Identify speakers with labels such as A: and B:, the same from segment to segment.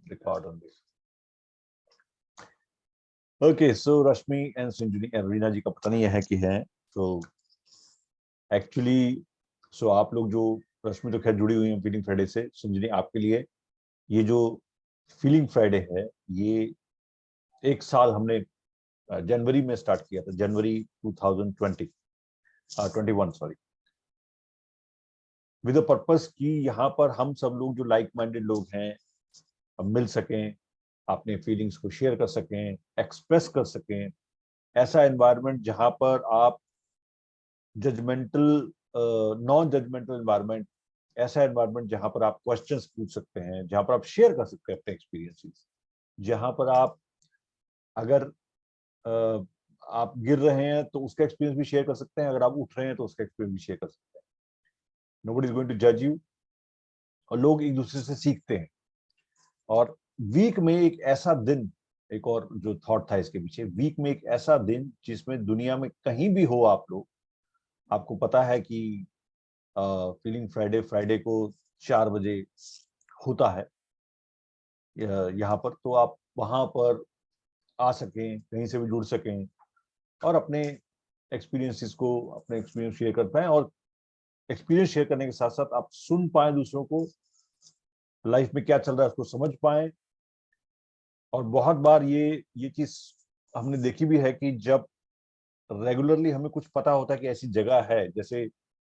A: record on this. Okay, so Rashmi and Sanjuni and Reena जी का पता नहीं है कि है तो एक्चुअली आप लोग जो रश्मि तो खैर जुड़ी हुई हैं फीलिंग फ्राइडे से, संजनी आपके लिए ये जो फीलिंग फ्राइडे है ये एक साल हमने जनवरी में स्टार्ट किया था, जनवरी 2020 21 सॉरी, विद द पर्पस कि यहाँ पर हम सब लोग जो लाइक माइंडेड लोग हैं अब मिल सकें, अपने फीलिंग्स को शेयर कर सकें, एक्सप्रेस कर सकें, ऐसा एनवायरनमेंट जहां पर आप जजमेंटल नॉन जजमेंटल एनवायरनमेंट, ऐसा एनवायरनमेंट जहां पर आप क्वेश्चंस पूछ सकते हैं, जहां पर आप शेयर कर सकते हैं अपने एक्सपीरियंसेस, जहां पर आप अगर आप गिर रहे हैं तो उसका एक्सपीरियंस भी शेयर कर सकते हैं, अगर आप उठ रहे हैं तो उसका एक्सपीरियंस भी शेयर कर सकते हैं। नोबडी इज गोइंग टू जज यू, और लोग एक दूसरे से सीखते हैं। और वीक में एक ऐसा दिन, एक और जो थॉट था इसके पीछे, वीक में एक ऐसा दिन जिसमें दुनिया में कहीं भी हो आप लोग, आपको पता है कि फीलिंग फ्राइडे फ्राइडे को 4 बजे होता है यहाँ पर, तो आप वहां पर आ सकें, कहीं से भी जुड़ सकें और अपने एक्सपीरियंसेस को, अपने एक्सपीरियंस शेयर कर पाएं, और एक्सपीरियंस शेयर करने के साथ साथ आप सुन पाएं दूसरों को, लाइफ में क्या चल रहा है उसको समझ पाएं। और बहुत बार ये चीज हमने देखी भी है कि जब रेगुलरली हमें कुछ पता होता है कि ऐसी जगह है, जैसे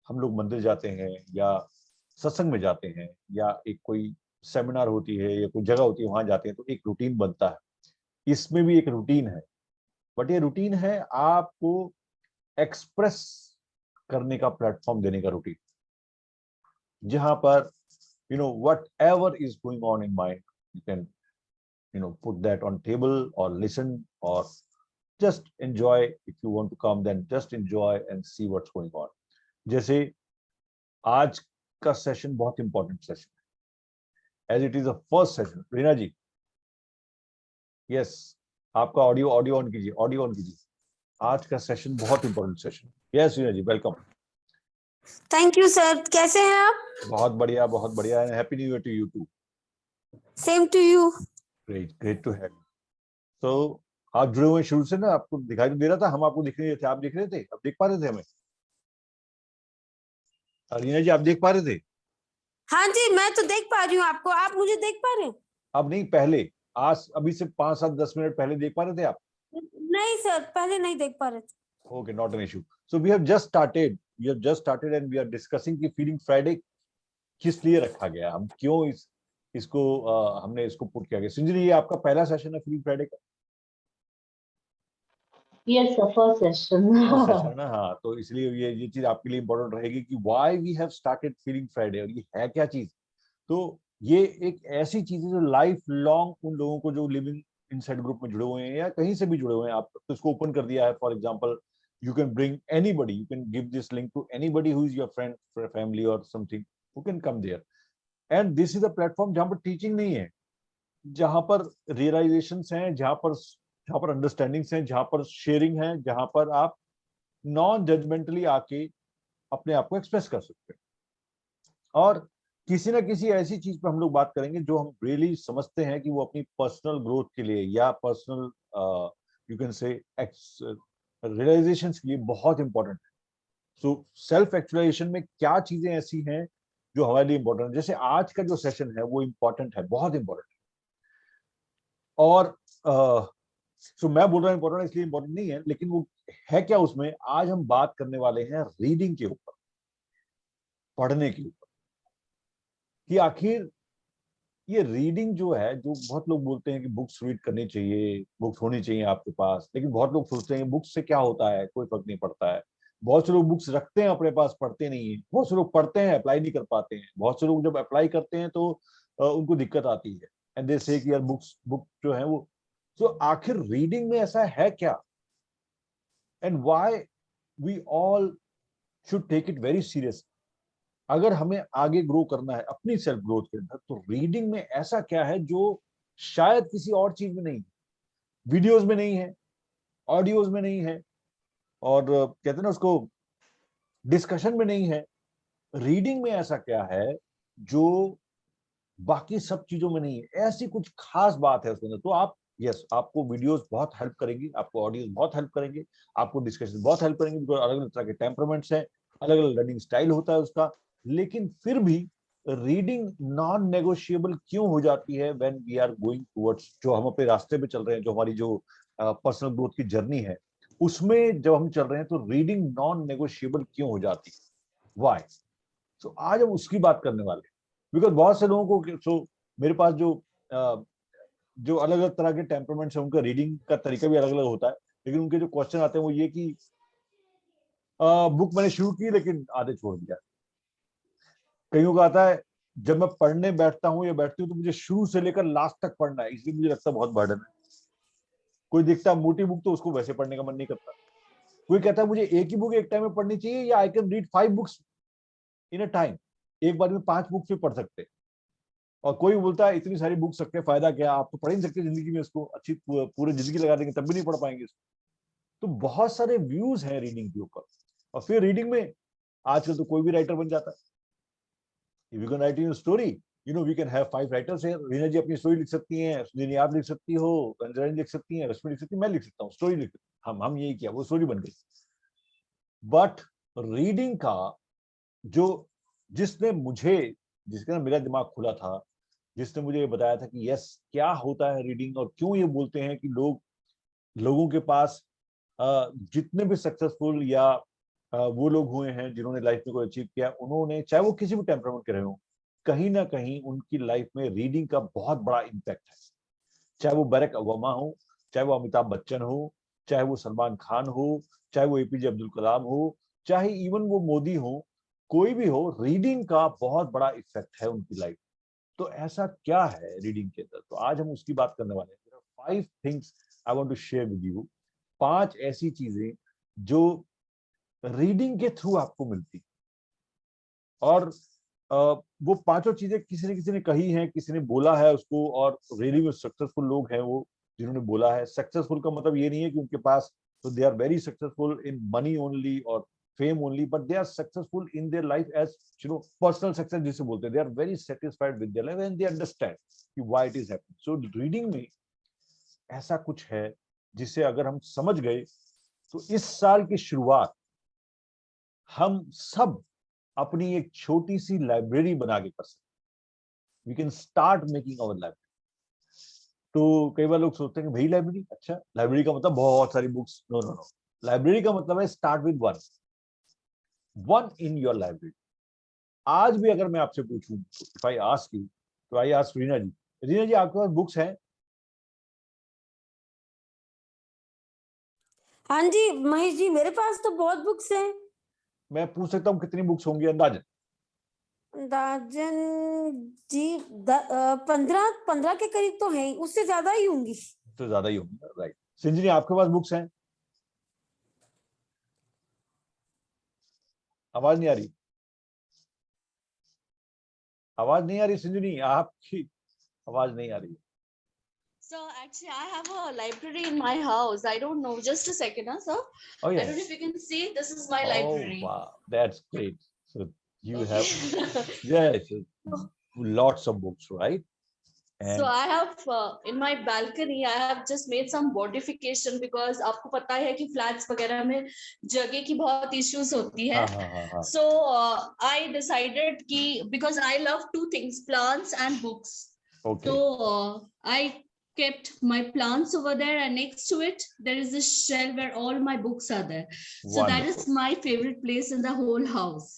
A: हम लोग मंदिर जाते हैं या सत्संग में जाते हैं या एक कोई सेमिनार होती है या कोई जगह होती है वहां जाते हैं, तो एक रूटीन बनता है। इसमें भी एक रूटीन है, बट ये रूटीन है आपको एक्सप्रेस करने का प्लेटफॉर्म देने का रूटीन, जहां पर what ever is going on in mind, you can put that on table or listen or just enjoy. If you want to come, then just enjoy and see what's going on. जैसे आज का session बहुत important session है, as it is a first session. Reena ji, yes, आपका audio on कीजिए, audio on कीजिए। आज का सेशन बहुत important session. Yes Reena ji, welcome.
B: Thank you sir, कैसे हैं आप?
A: बहुत बढ़िया, बहुत बढ़िया, and happy new year to you too.
B: Same to you.
A: Great, great to have. तो आप जुड़े हुए शुरू से ना, आपको दिखाई तो दे रहा था, हम आपको दिख रहे थे, आप दिख रहे थे, अब देख पा रहे थे हमें? रीना जी आप देख पा रहे थे?
B: हाँ जी, मैं तो देख पा रही हूँ आपको, आप मुझे देख पा रहे हैं?
A: अब नहीं, पहले, आज अभी से 5-7-10 मिनट पहले देख पा रहे थे आप?
B: नहीं सर, पहले नहीं देख पा रहे थे।
A: Okay, not an issue. So we have just started and we are discussing कि फीलिंग फ्राइडे किस लिए रखा गया, हम क्यों इसको हमने इसको पुट किया गया। संजय, ये आपका पहला सेशन है फीलिंग फ्राइडे का?
C: Yes, the first session.
A: First session है ना, हाँ, तो इसलिए ये चीज आपके लिए इंपॉर्टेंट रहेगी कि why we have started feeling Friday, और ये है क्या चीज। तो ये एक ऐसी चीज है जो लाइफ लॉन्ग उन लोगों को जो लिविंग इनसाइड ग्रुप में जुड़े हुए हैं या कहीं से भी जुड़े हुए हैं, आप तो इसको ओपन कर दिया है। For example, you can bring anybody, you can give this link to anybody who is your friend, family or something, who can come there. And this is a platform जहां पर टीचिंग नहीं है, जहां पर realisations हैं, जहां पर understandings हैं, जहां पर शेयरिंग है, जहां पर आप नॉन जजमेंटली आके अपने आप को एक्सप्रेस कर सकते हैं। और किसी ना किसी ऐसी चीज पर हम लोग बात करेंगे जो हम रियली समझते हैं कि वो अपनी पर्सनल ग्रोथ के लिए या personal you can say realisations के लिए बहुत इंपॉर्टेंट है। सो सेल्फ एक्चुअलाइजेशन में क्या चीजें ऐसी हैं जो हमारे लिए इंपॉर्टेंट है, जैसे आज का जो सेशन है वो इंपॉर्टेंट है, बहुत इंपॉर्टेंट है। और मैं बोल रहा हूँ इंपॉर्टेंट इसलिए इंपॉर्टेंट नहीं है, लेकिन वो है क्या उसमें, आज हम बात करने वाले हैं रीडिंग के ऊपर, पढ़ने के ऊपर, कि आखिर ये रीडिंग जो है, जो बहुत लोग बोलते हैं कि बुक्स रीड करनी चाहिए, बुक्स होनी चाहिए आपके पास, लेकिन बहुत लोग सोचते हैं बुक्स से क्या होता है, कोई फर्क नहीं पड़ता है। बहुत से लोग बुक्स रखते हैं अपने पास, पढ़ते नहीं है। बहुत से लोग पढ़ते हैं, अप्लाई नहीं कर पाते हैं। बहुत से लोग जब अप्लाई करते हैं तो उनको दिक्कत आती है, एंड दे से कि यार बुक जो है वो। तो आखिर रीडिंग में ऐसा है क्या, and why we all should take it very serious. अगर हमें आगे ग्रो करना है अपनी सेल्फ ग्रोथ के अंदर, तो रीडिंग में ऐसा क्या है जो शायद किसी और चीज में नहीं, वीडियोस में नहीं है, ऑडियोज में नहीं है, और कहते हैं ना उसको, डिस्कशन में नहीं है। रीडिंग में ऐसा क्या है जो बाकी सब चीजों में नहीं है। ऐसी कुछ खास बात है उसके अंदर। तो आप यस, आपको वीडियोस बहुत हेल्प करेंगी, आपको ऑडियोस बहुत हेल्प करेंगे, आपको डिस्कशन बहुत हेल्प करेंगे, बिकॉज अलग अलग तरह के टेम्परामेंट्स हैं, अलग अलग लर्निंग स्टाइल होता है उसका। लेकिन फिर भी रीडिंग नॉन नेगोशिएबल क्यों हो जाती है when we are going towards, जो हम अपने रास्ते पे चल रहे हैं, जो हमारी जो पर्सनल ग्रोथ की जर्नी है, उसमें जब हम चल रहे हैं तो रीडिंग नॉन नेगोशिएबल क्यों हो जाती है, व्हाई? तो आज हम उसकी बात करने वाले हैं। बिकॉज बहुत से लोगों को, सो मेरे पास जो अलग अलग तरह के टेम्परमेंट्स है, उनका रीडिंग का तरीका भी अलग अलग होता है। लेकिन उनके जो क्वेश्चन आते हैं वो ये कि बुक मैंने शुरू की लेकिन आधे छोड़ दिया। कईयों का आता है जब मैं पढ़ने बैठता हूँ या बैठती हूँ तो मुझे शुरू से लेकर लास्ट तक पढ़ना है, इसलिए मुझे लगता है बहुत बर्डन है। कोई दिखता है मोटी बुक तो उसको वैसे पढ़ने का मन नहीं करता। कोई कहता है मुझे एक ही बुक एक टाइम में पढ़नी चाहिए, या I can read 5 books in a time, एक बार में 5 बुक्स भी पढ़ सकते हैं। और कोई बोलता है इतनी सारी बुक्स रख के फायदा क्या, आप तो पढ़ ही नहीं सकते जिंदगी में इसको, अच्छी पूरी जिंदगी लगा देंगे तब भी नहीं पढ़ पाएंगे इसको। तो बहुत सारे व्यूज हैं रीडिंग के ऊपर। और फिर रीडिंग में आजकल तो कोई भी राइटर बन जाता है। If you can write in story, we can have 5 writers है। रीना जी अपनी स्टोरी लिख सकती हैं, सुनील आप लिख सकती हो, रंजना लिख सकती हैं, रश्मि लिख सकती है, मैं लिख सकता हूँ, स्टोरी लिख, हम यही किया, वो स्टोरी बन गई। बट रीडिंग का जो, जिसने मुझे, जिसके ना मेरा दिमाग खुला था, जिसने मुझे ये बताया था कि यस क्या होता है रीडिंग, और क्यों ये बोलते हैं कि लोगों के पास जितने भी सक्सेसफुल या वो लोग हुए हैं जिन्होंने लाइफ में कोई अचीव किया, उन्होंने चाहे वो किसी भी टेम्परामेंट के रहे हो, कहीं ना कहीं उनकी लाइफ में रीडिंग का बहुत बड़ा इम्पैक्ट है। चाहे वो बराक ओबामा हो, चाहे वो अमिताभ बच्चन हो, चाहे वो सलमान खान हो, चाहे वो एपीजे अब्दुल कलाम हो, चाहे इवन वो मोदी हो, कोई भी हो, रीडिंग का बहुत बड़ा इफेक्ट है उनकी लाइफ। तो ऐसा क्या है रीडिंग के अंदर, तो आज हम उसकी बात करने वाले हैं। 5 things I want to share with you. 5 ऐसी चीजें जो रीडिंग के थ्रू आपको मिलती, और वो पांचों चीजें किसी ने कही हैं, किसी ने बोला है उसको, और रियली में सक्सेसफुल लोग हैं वो जिन्होंने बोला है। सक्सेसफुल का मतलब ये नहीं है कि उनके पास, तो they are very successful in money only और fame only, but they are successful in their life as personal success जिसे बोलते हैं। They are very satisfied with their life and they understand कि why it is happening. So reading में ऐसा कुछ है जिसे अगर हम समझ गए तो इस साल की शुरुआत हम सब अपनी एक छोटी सी लाइब्रेरी बना के कर सकते। We can start making our library. तो कई बार लोग सोचते हैं कि भाई लाइब्रेरी, अच्छा लाइब्रेरी का मतलब बहुत सारी books, no no no. Library का मतलब है start with one in your library. आज भी अगर मैं आपसे पूछूं, इफ आई आस्क यू, तो आई आस्क रीना जी, रीना जी आपके पास बुक्स हैं?
B: हाँ जी महेश जी, मेरे पास तो बहुत बुक्स हैं।
A: मैं पूछ सकता हूँ कितनी बुक्स होंगी अंदाजन?
B: दार्जन जी, 15 15 के करीब तो है, उससे ज्यादा ही होंगी।
A: तो ज्यादा ही होंगी, राइट। संजनी आपके पास बुक्स हैं? आवाज नहीं आ रही, आवाज नहीं आ रही संजनी, आपकी आवाज नहीं आ रही।
D: So actually, I have a library in my house. I don't know. Just a second, huh, sir.
A: Oh
D: I
A: yeah.
D: don't know if you can see. This is my
A: Oh
D: library.
A: wow, that's great. So you have,
D: Okay.
A: yes, lots of books, right?
D: So
A: And
D: I have in my balcony. I have just made some modification because आपको पता है कि flats वगैरह में जगह की बहुत issues होती है.
A: हाँ.
D: So I decided कि because I love two things, plants and books.
A: Okay.
D: So I kept my plants over there, and next to it there is a shelf where all my books are there. So that is
A: Wonderful.
D: my favorite place in the whole house.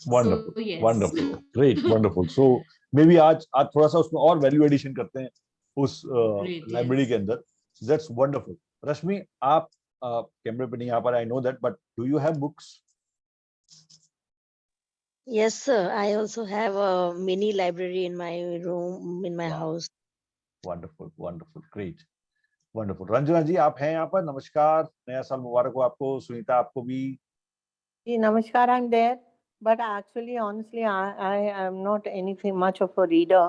A: Wonderful.
D: So yes.
A: Wonderful. Great. Wonderful. So maybe आज थोड़ा सा उसमें और value addition करते हैं उस
D: Great,
A: library
D: yes.
A: के अंदर. That's wonderful. रश्मि, आप कैमरे पे नहीं आ पा रहे, I know that, but do you have books?
C: Yes, sir. I also have a mini library in my room, in my
A: Wow.
C: house.
A: Wonderful. Wonderful. Great. Wonderful. Ranjana ji आप हैं यहाँ पर? नमस्कार, नया साल मुबारक हो आपको, सुनीता आपको भी।
E: Namaskar, I'm there. But actually, honestly, I am not anything much of a reader,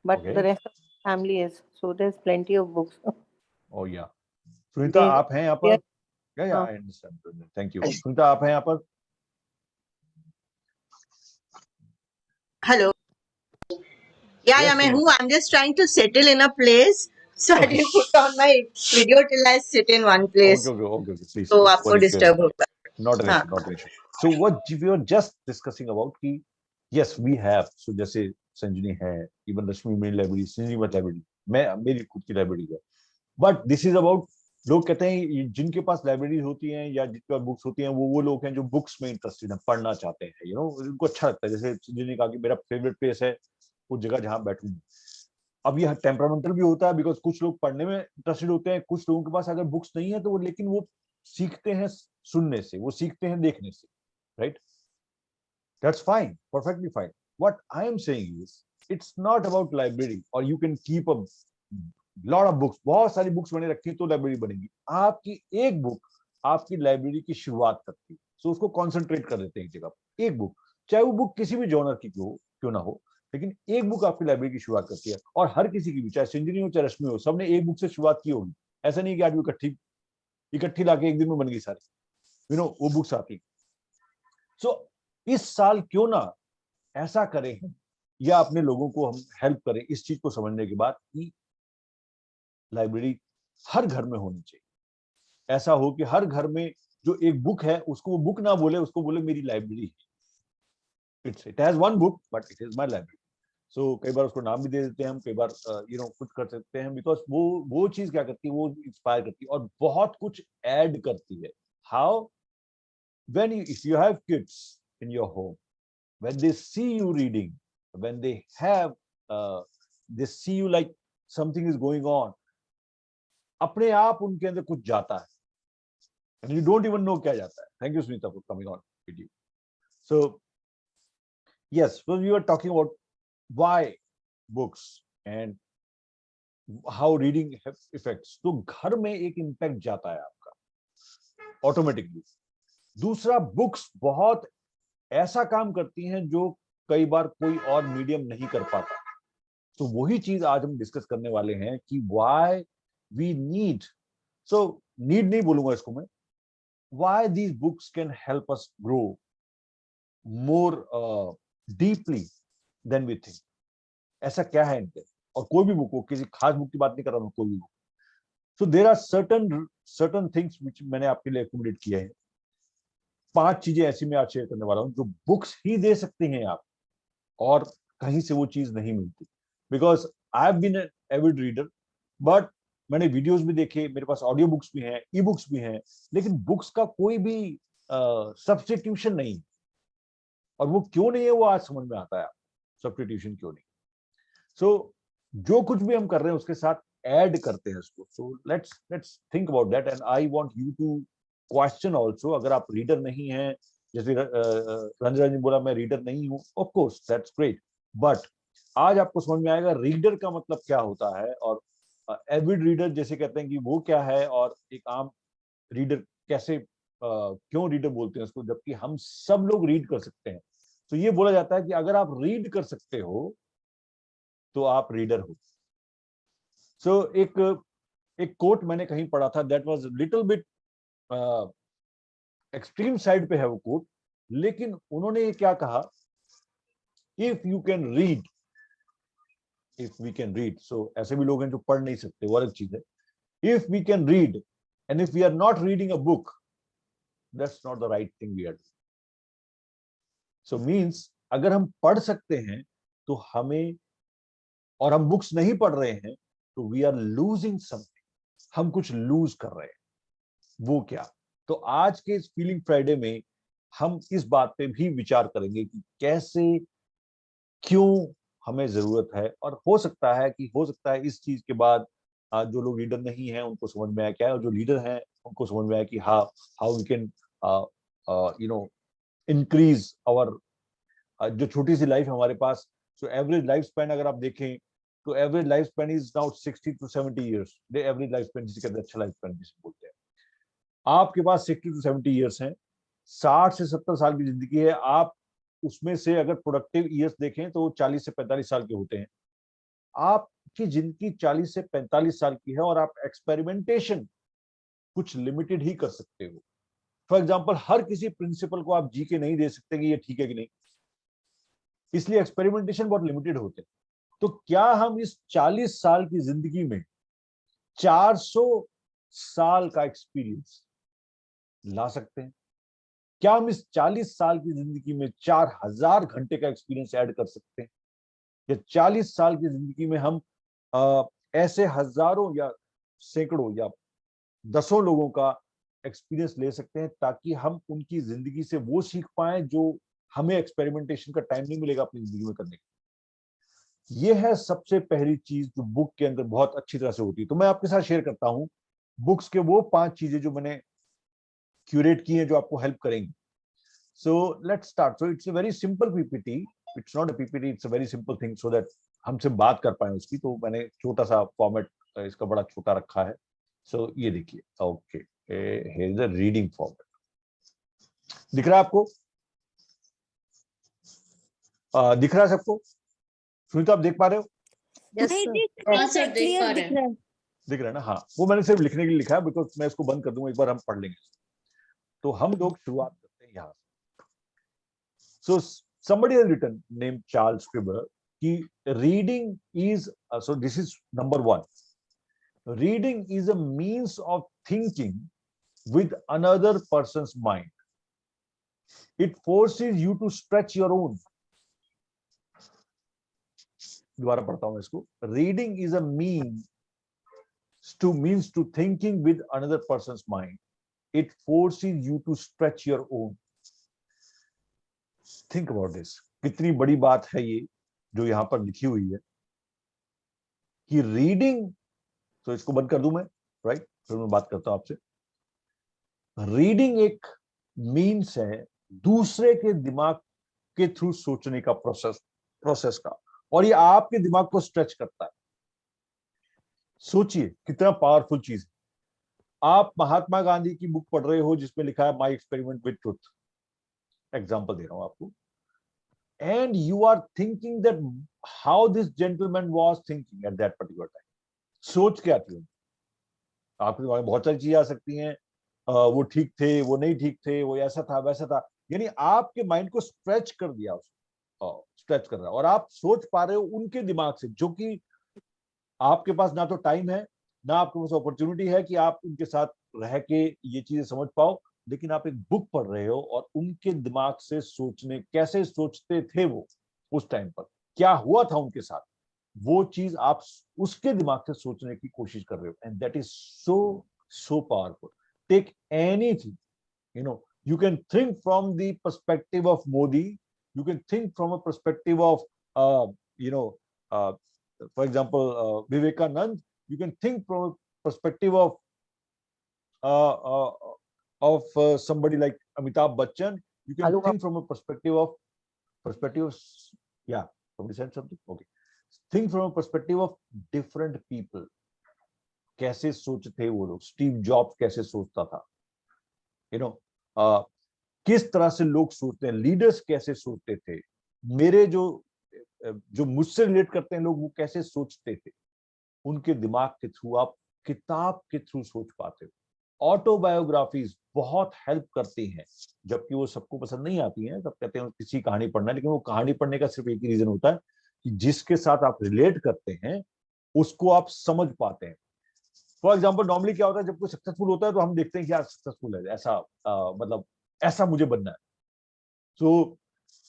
E: but
A: Okay.
E: the rest of the family is. So there's plenty of books.
A: Oh yeah. Sunita
E: They-
A: आप हैं यहाँ पर? Yeah, I understand. Thank you. Sunita आप हैं यहाँ पर?
F: Hello. Yeah,
A: Yes,
F: yeah, मैं
A: Sumit.
F: हूँ. I'm just trying to settle in a place, so I
A: Okay.
F: didn't put on my video till I sit in one place.
A: Okay. Please.
F: तो
A: please.
F: आपको
A: What is
F: disturb होगा.
A: not an
F: हाँ.
A: issue, not an issue. So what we were just discussing about कि yes we have. So जैसे संजनी है, even रश्मि मेरी library, संजनी मत library, मैं मेरी खुद की लाइब्रेरी है. But this is about, लोग कहते हैं जिनके पास लाइब्रेरी होती हैं या जिनके पास बुक्स होती हैं वो लोग हैं जो बुक्स में इंटरेस्टेड हैं, पढ़ना चाहते हैं, यू नो, उनको अच्छा लगता है. जैसे संजनी ने कहा कि मेरा फेवरेट प्लेस है वो जगह जहाँ बैठूं. अब यह टेम्परामेंटल भी होता है बिकॉज कुछ लोग पढ़ने में इंटरेस्टेड होते हैं, कुछ लोगों के पास अगर बुक्स नहीं है तो वो, लेकिन वो सीखते हैं सुनने से, वो सीखते हैं देखने से, right? That's fine, perfectly fine. What I am saying is it's not about library और you can keep a lot of books, बहुत सारी बुक्स मैंने रखी तो लाइब्रेरी बनेगी. आपकी एक बुक आपकी लाइब्रेरी की शुरुआत करती है. सो उसको कॉन्सेंट्रेट कर देते हैं एक जगह पर. एक बुक, चाहे वो बुक किसी भी जॉनर की क्यों ना हो, लेकिन एक बुक आपकी लाइब्रेरी की शुरुआत करती है. और हर किसी की भी, चाहे संजनी हो चाहे रश्मि हो, सबने एक बुक से शुरुआत की होगी. ऐसा नहीं कि आज वो इकट्ठी लाके एक दिन में बन गई सारी, यू नो, वो बुक्स आती. सो इस साल क्यों ना ऐसा करें हम, या अपने लोगों को हम हेल्प करें इस चीज को समझने के बाद कि लाइब्रेरी हर घर में होनी चाहिए. ऐसा हो कि हर घर में जो एक बुक है उसको वो बुक ना बोले, उसको बोले मेरी लाइब्रेरी है. It has one book but it is my library. So कई बार उसको नाम भी दे देते हैं हम, कई बार यू नो कुछ कर सकते हैं, बिकॉज वो चीज क्या करती है, वो इंस्पायर करती है और बहुत कुछ ऐड करती है. How? When if you have kids in your home, when they see you reading, when they have they see you like something is going on, अपने आप उनके अंदर कुछ जाता है and you don't even know क्या जाता है. Thank you Sunita for coming on video. So yes, so we were talking about why books and how reading affects. तो घर में एक इम्पैक्ट जाता है आपका ऑटोमेटिकली. दूसरा, बुक्स बहुत ऐसा काम करती हैं जो कई बार कोई और मीडियम नहीं कर पाता. तो वही चीज आज हम डिस्कस करने वाले हैं कि why we need, so need नहीं बोलूंगा इसको मैं, why these books can help us grow more deeply than we think. ऐसा क्या है इनके? और कोई भी बुक हो, किसी खास बुक की बात नहीं कर रहा हूं, कोई भी book. So there are certain things which मैंने आपके लिए अकोमोडेट किए हैं. 5 चीजें ऐसी मैं आज शेयर करने वाला हूं जो बुक्स ही दे सकते हैं आप, और कहीं से वो चीज नहीं मिलती. Because I have been an avid reader, but मैंने वीडियोस भी देखे, मेरे पास ऑडियो बुक्स भी हैं, ई बुक्स भी हैं, लेकिन बुक्स का कोई भी सब्स्टिट्यूशन नहीं. और वो क्यों नहीं है वो आज समझ में आता है. सब्स्टिट्यूशन क्यों नहीं? सो जो कुछ भी हम कर रहे हैं उसके साथ ऐड करते हैं उसको. So let's think about that and I want you to question also. अगर आप रीडर नहीं हैं, जैसे रंजना जी बोला मैं रीडर नहीं हूं, of course that's great, but आज आपको समझ में आएगा रीडर का मतलब क्या होता है, और एविड रीडर जैसे कहते हैं कि वो क्या है, और एक आम रीडर कैसे, क्यों रीडर बोलते हैं उसको, जबकि हम सब लोग रीड कर सकते हैं. तो ये बोला जाता है कि अगर आप रीड कर सकते हो तो आप रीडर हो. सो एक कोट मैंने कहीं पढ़ा था, that was little bit extreme side पे है वो कोट, लेकिन उन्होंने ये क्या कहा, if you can read, if we can read. So ऐसे भी लोग हैं जो पढ़ नहीं सकते, वो अलग चीज है. If we can read and if we are not reading a book, that's not the right thing we are doing. So means अगर हम पढ़ सकते हैं तो हमें, और हम बुक्स नहीं पढ़ रहे हैं, तो वी आर लूजिंग समथिंग. हम कुछ लूज कर रहे हैं. वो क्या? तो आज के इस फीलिंग फ्राइडे में हम इस बात पे भी विचार करेंगे कि कैसे, क्यों हमें जरूरत है. और हो सकता है इस चीज के बाद जो लोग रीडर नहीं है उनको समझ में आया क्या है, और जो लीडर हैं उनको समझ में आया कि how we can you know increase our, जो छोटी सी लाइफ हमारे पास. सो एवरेज लाइफ स्पैन अगर आप देखें तो average life span is now 60 to 70 years. The average life span जिसे कहते हैं अच्छा लाइफ स्पैन जिसे बोलते हैं. आपके पास 60 to 70 years हैं, 60 से 70 साल की जिंदगी है. आप उसमें से अगर प्रोडक्टिव ईयर्स देखें तो 40 से 45 साल के होते हैं. आपकी जिंदगी 40 से 45 साल की है और आप एक्सपेरिमेंटेशन कुछ लिमिटेड ही कर सकते हो. फॉर एग्जाम्पल, हर किसी प्रिंसिपल को आप जी के नहीं दे सकते कि ये ठीक है कि नहीं, इसलिए एक्सपेरिमेंटेशन बहुत लिमिटेड होते हैं. तो क्या हम इस 40 साल की जिंदगी में 400 साल का एक्सपीरियंस ला सकते हैं? क्या हम इस 40 साल की जिंदगी में 4000 घंटे का एक्सपीरियंस ऐड कर सकते हैं? या 40 साल की जिंदगी में हम ऐसे हजारों या सैकड़ों या दसों लोगों का एक्सपीरियंस ले सकते हैं, ताकि हम उनकी जिंदगी से वो सीख पाए जो हमें एक्सपेरिमेंटेशन का टाइम नहीं मिलेगा अपनी जिंदगी में करने की। ये है सबसे पहली चीज जो बुक के अंदर बहुत अच्छी तरह से होती है। तो मैं आपके साथ शेयर करता हूं बुक्स के वो 5 चीजें जो मैंने क्यूरेट की हैं, जो आपको हेल्प करेंगी। So let's start. So it's a very simple PPT, it's not a PPT, it's a very simple thing, so that हमसे बात कर पाए उसकी। तो मैंने छोटा सा फॉर्मेट इसका बड़ा छोटा रखा है। सो ये देखिए, okay, here is the reading format. दिख रहा है आपको? दिख रहा है सबको? सुनीता, आप देख पा रहे हो?
C: Yes,
B: नहीं
C: sir.
B: दिख
D: हाँ
B: रहा
D: सर,
B: है,
D: देख
B: क्लियर
D: पा
B: दिख
D: रहे
B: रहा
D: हैं।
B: है।
A: दिख रहा है ना? हाँ, वो मैंने सिर्फ लिखने के लिए लिखा है, बिकॉज मैं इसको बंद कर दूंगा, एक बार हम पढ़ लेंगे। तो हम लोग शुरुआत करते हैं यहाँ से। सो somebody has written named Charles Scribner कि reading is so this is number 1. Reading is a means of thinking with another person's mind. It forces you to stretch your own. दोबारा पढ़ता हूं इसको। Reading is a means to thinking with another person's mind. It forces you to stretch your own. Think about this. कितनी बड़ी बात है ये जो यहां पर लिखी हुई है कि रीडिंग। तो इसको बंद कर दूं मैं, राइट? फिर मैं बात करता हूं आपसे। रीडिंग एक मीन्स है दूसरे के दिमाग के थ्रू सोचने का प्रोसेस का, और ये आपके दिमाग को स्ट्रेच करता है। सोचिए कितना पावरफुल चीज है। आप महात्मा गांधी की बुक पढ़ रहे हो जिसमें लिखा है my experiment with truth, example दे रहा हूं आपको, and you are thinking that how this gentleman was thinking at that particular time. सोच क्या थी? आपके दिमाग में बहुत सारी चीजें आ सकती हैं, वो ठीक थे, वो नहीं ठीक थे, वो ऐसा था वैसा था, यानी आपके माइंड को स्ट्रेच कर दिया, उसको स्ट्रेच कर रहा है, और आप सोच पा रहे हो उनके दिमाग से, जो कि आपके पास ना तो टाइम है, ना आपके पास अपॉर्चुनिटी है कि आप उनके साथ रह के ये चीजें समझ पाओ। लेकिन आप एक बुक पढ़ रहे हो और उनके दिमाग से सोचने, कैसे सोचते थे वो उस टाइम पर, क्या हुआ था उनके साथ, वो चीज आप उसके दिमाग से सोचने की कोशिश कर रहे हो। And that is so powerful. Take anything, you can think from the perspective of Modi, you can think from a perspective of for example Vivekanand, you can think from a perspective of somebody like Amitabh Bachchan, you can think from a perspective of yeah, somebody said something, okay, think from a perspective of different people. कैसे सोचते वो लोग, Steve jobs कैसे सोचता था, किस तरह से लोग सोचते हैं, लीडर्स कैसे सोचते थे, मेरे जो मुझसे रिलेट करते हैं लोग, वो कैसे सोचते थे, उनके दिमाग के थ्रू आप किताब के थ्रू सोच पाते हो। ऑटोबायोग्राफीज बहुत हेल्प करती हैं, जबकि वो सबको पसंद नहीं आती हैं, सब कहते हैं किसी कहानी पढ़ना, लेकिन वो कहानी पढ़ने का सिर्फ एक ही रीजन होता है कि जिसके साथ आप रिलेट करते हैं उसको आप समझ पाते हैं। फॉर एग्जाम्पल, नॉर्मली क्या होता है, जब कोई सक्सेसफुल होता है तो हम देखते हैं कि यार सक्सेसफुल है, ऐसा मतलब ऐसा मुझे बनना है। सो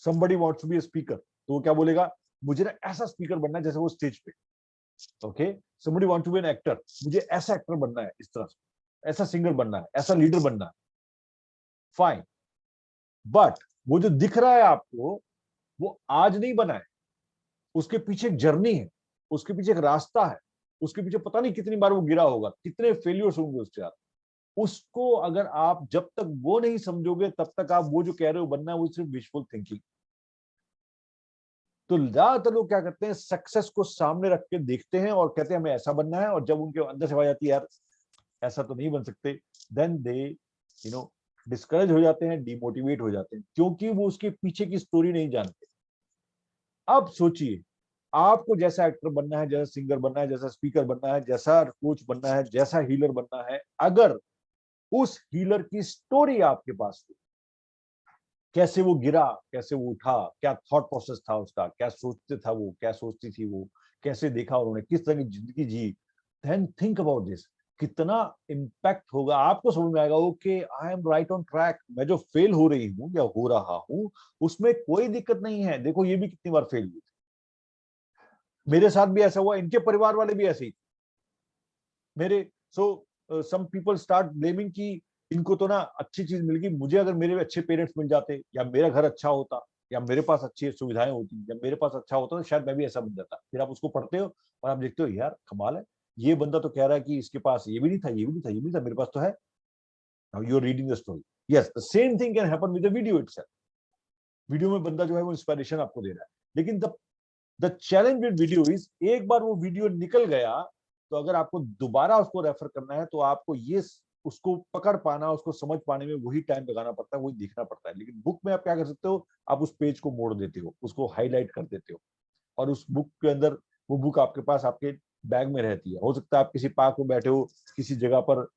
A: somebody wants to be a speaker, तो वो क्या बोलेगा, मुझे ना ऐसा स्पीकर बनना है जैसे वो स्टेज पे। Okay, somebody wants to be an actor, मुझे ऐसा एक्टर बनना है, इस तरह से, ऐसा सिंगर बनना है, ऐसा लीडर बनना है। फाइन, बट वो जो दिख रहा है आपको, वो आज नहीं बना है, उसके पीछे एक जर्नी है, उसके पीछे एक रास्ता है, उसके पीछे पता नहीं कितनी बार वो गिरा होगा, कितने फेलियर्स होंगे उसके साथ। उसको अगर आप जब तक वो नहीं समझोगे, तब तक आप वो जो कह रहे हो बनना है, वो सिर्फ विजुअल थिंकिंग। तो ज्यादातर लोग क्या करते हैं, सक्सेस को सामने रख के देखते हैं और कहते हैं हमें ऐसा बनना है, और जब उनके अंदर से आवाज आती है यार ऐसा तो नहीं बन सकते, देन दे डिस्करेज हो जाते हैं, डिमोटिवेट हो जाते हैं, क्योंकि वो उसके पीछे की स्टोरी नहीं जानते। अब सोचिए, आपको जैसा एक्टर बनना है, जैसा सिंगर बनना है, जैसा स्पीकर बनना है, जैसा कोच बनना है, जैसा हीलर बनना है, अगर उस हीलर की स्टोरी आपके पास हो, कैसे वो गिरा, कैसे वो उठा, क्या थॉट प्रोसेस था उसका, क्या सोचते था वो, क्या सोचती थी वो, कैसे देखा उन्होंने, किस तरह की जिंदगी जी, देन थिंक अबाउट दिस, कितना इम्पैक्ट होगा, आपको समझ में आएगा okay I am right on track, मैं जो फेल हो रही हूँ या हो रहा हूँ उसमें कोई दिक्कत नहीं है। देखो ये भी कितनी बार फेल हुई, मेरे साथ भी ऐसा हुआ, इनके परिवार वाले भी ऐसे ही मेरे। सो सम पीपल स्टार्ट ब्लेमिंग कि इनको तो ना अच्छी चीज मिल गई, मुझे अगर मेरे अच्छे पेरेंट्स मिल जाते, या मेरा घर अच्छा होता, या मेरे पास अच्छी सुविधाएं होती, या मेरे पास अच्छा होता तो शायद मैं भी ऐसा बन जाता। फिर आप उसको पढ़ते हो और आप देखते हो यार कमाल है, ये बंदा तो कह रहा है कि इसके पास ये भी नहीं था, ये भी नहीं था, ये भी नहीं था, मेरे पास तो है। Now you are reading the story, yes the same thing can happen with the video itself. Video में बंदा जो है वो इंस्पिरेशन आपको दे रहा है, लेकिन the challenge with video is, एक बार वो वीडियो निकल गया तो अगर आपको दोबारा उसको रेफर करना है तो आपको ये उसको पकड़ पाना, उसको समझ पाने में वही टाइम लगाना पड़ता है, वही देखना पड़ता है। लेकिन बुक में आप क्या कर सकते हो, आप उस पेज को मोड़ देते हो, उसको हाईलाइट कर देते हो, और उस बुक के अंदर वो बुक आपके पास आपके बैग में रहती है। हो सकता है आप किसी पार्क में बैठे हो, किसी जगह पर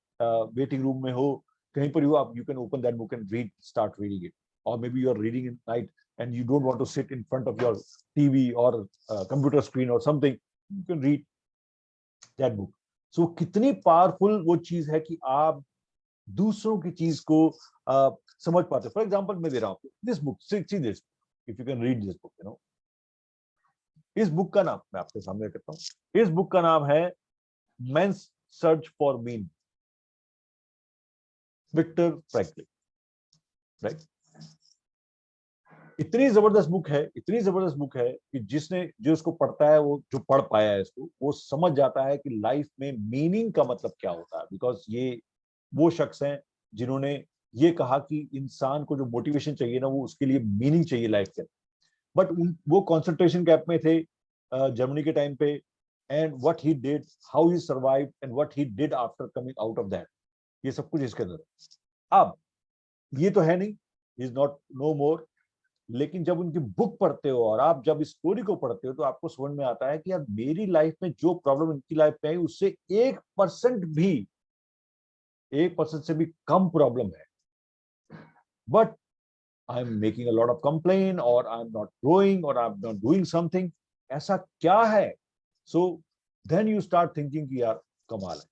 A: वेटिंग रूम में हो, कहीं पर हो, आप you can open that book and read, start reading it. और maybe you are reading in night and you don't want to sit in front of your TV or computer screen or something, you can read that book. So कितनी powerful वो चीज है कि आप दूसरों की चीज को समझ पाते हो। फॉर एग्जाम्पल मैं दे रहा हूँ this book, see this, if you can read this book, you know, इस बुक का नाम मैं आपके सामने करता हूँ। इस बुक का नाम है man's search for meaning, Victor Franklin, right. इतनी जबरदस्त बुक है, इतनी जबरदस्त बुक है कि जो इसको पढ़ता है, वो जो पढ़ पाया है इसको, वो समझ जाता है कि लाइफ में मीनिंग का मतलब क्या होता है। बिकॉज ये वो शख्स हैं जिन्होंने ये कहा कि इंसान को जो मोटिवेशन चाहिए ना, वो उसके लिए मीनिंग चाहिए लाइफ के। बट वो कॉन्सेंट्रेशन कैंप में थे जर्मनी के टाइम पे, and what he did, how he survived and what he did after coming out of that, ये सब कुछ इसके अंदर है। अब ये तो है नहीं, ही इज नॉट नो मोर, लेकिन जब उनकी बुक पढ़ते हो और आप जब इस स्टोरी को पढ़ते हो तो आपको समझ में आता है कि यार मेरी लाइफ में जो प्रॉब्लम इनकी लाइफ में आई उससे 1% से भी कम प्रॉब्लम है, but I am making a lot of complain, और आई एम नॉट ग्रोइंग, और I am not doing something, ऐसा क्या है? So then you start thinking कि यार कमाल है,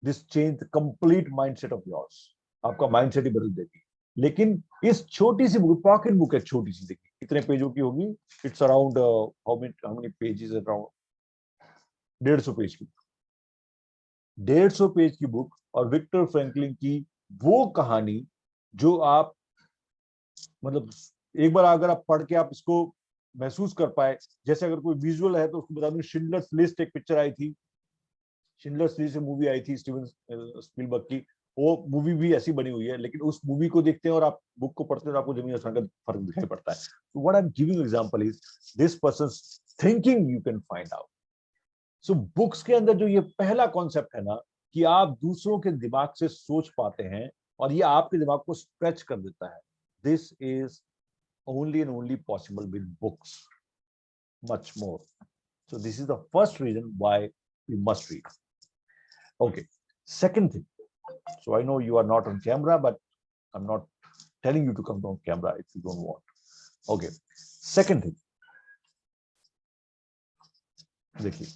A: this change the complete mindset of yours, आपका माइंडसेट ही बदल देती है। लेकिन इस छोटी सी बुक, पॉकेट बुक है, छोटी सी, देखिए कितने पेजों की होगी, it's around how many pages, around 150 page की, 150 पेज की बुक, और विक्टर फ्रैंकलिन की वो कहानी जो आप मतलब एक बार अगर आप पढ़ के आप इसको महसूस कर पाए, जैसे अगर कोई विजुअल है तो उसको बता दूं, शिंडलर्स लिस्ट एक पिक्चर आई थी, शिंडलर्स लिस्ट मूवी आई थी स्टीवन स्पीलबर्ग की, वो मूवी भी ऐसी बनी हुई है, लेकिन उस मूवी को देखते हैं और आप बुक को पढ़ते हैं तो आपको जमीन आसमान का फर्क दिखाई पड़ता है। So what I'm giving example is this person's thinking you can find out. So books के अंदर जो ये पहला कॉन्सेप्ट है ना, कि आप दूसरों के दिमाग से सोच पाते हैं और ये आपके दिमाग को स्ट्रेच कर देता है, this is only and only possible with books, much more. So this is the first reason why we must read. Okay, second thing. So I know you are not on camera, but I'm not telling you to come on camera if you don't want. Okay, second thing. देखिए,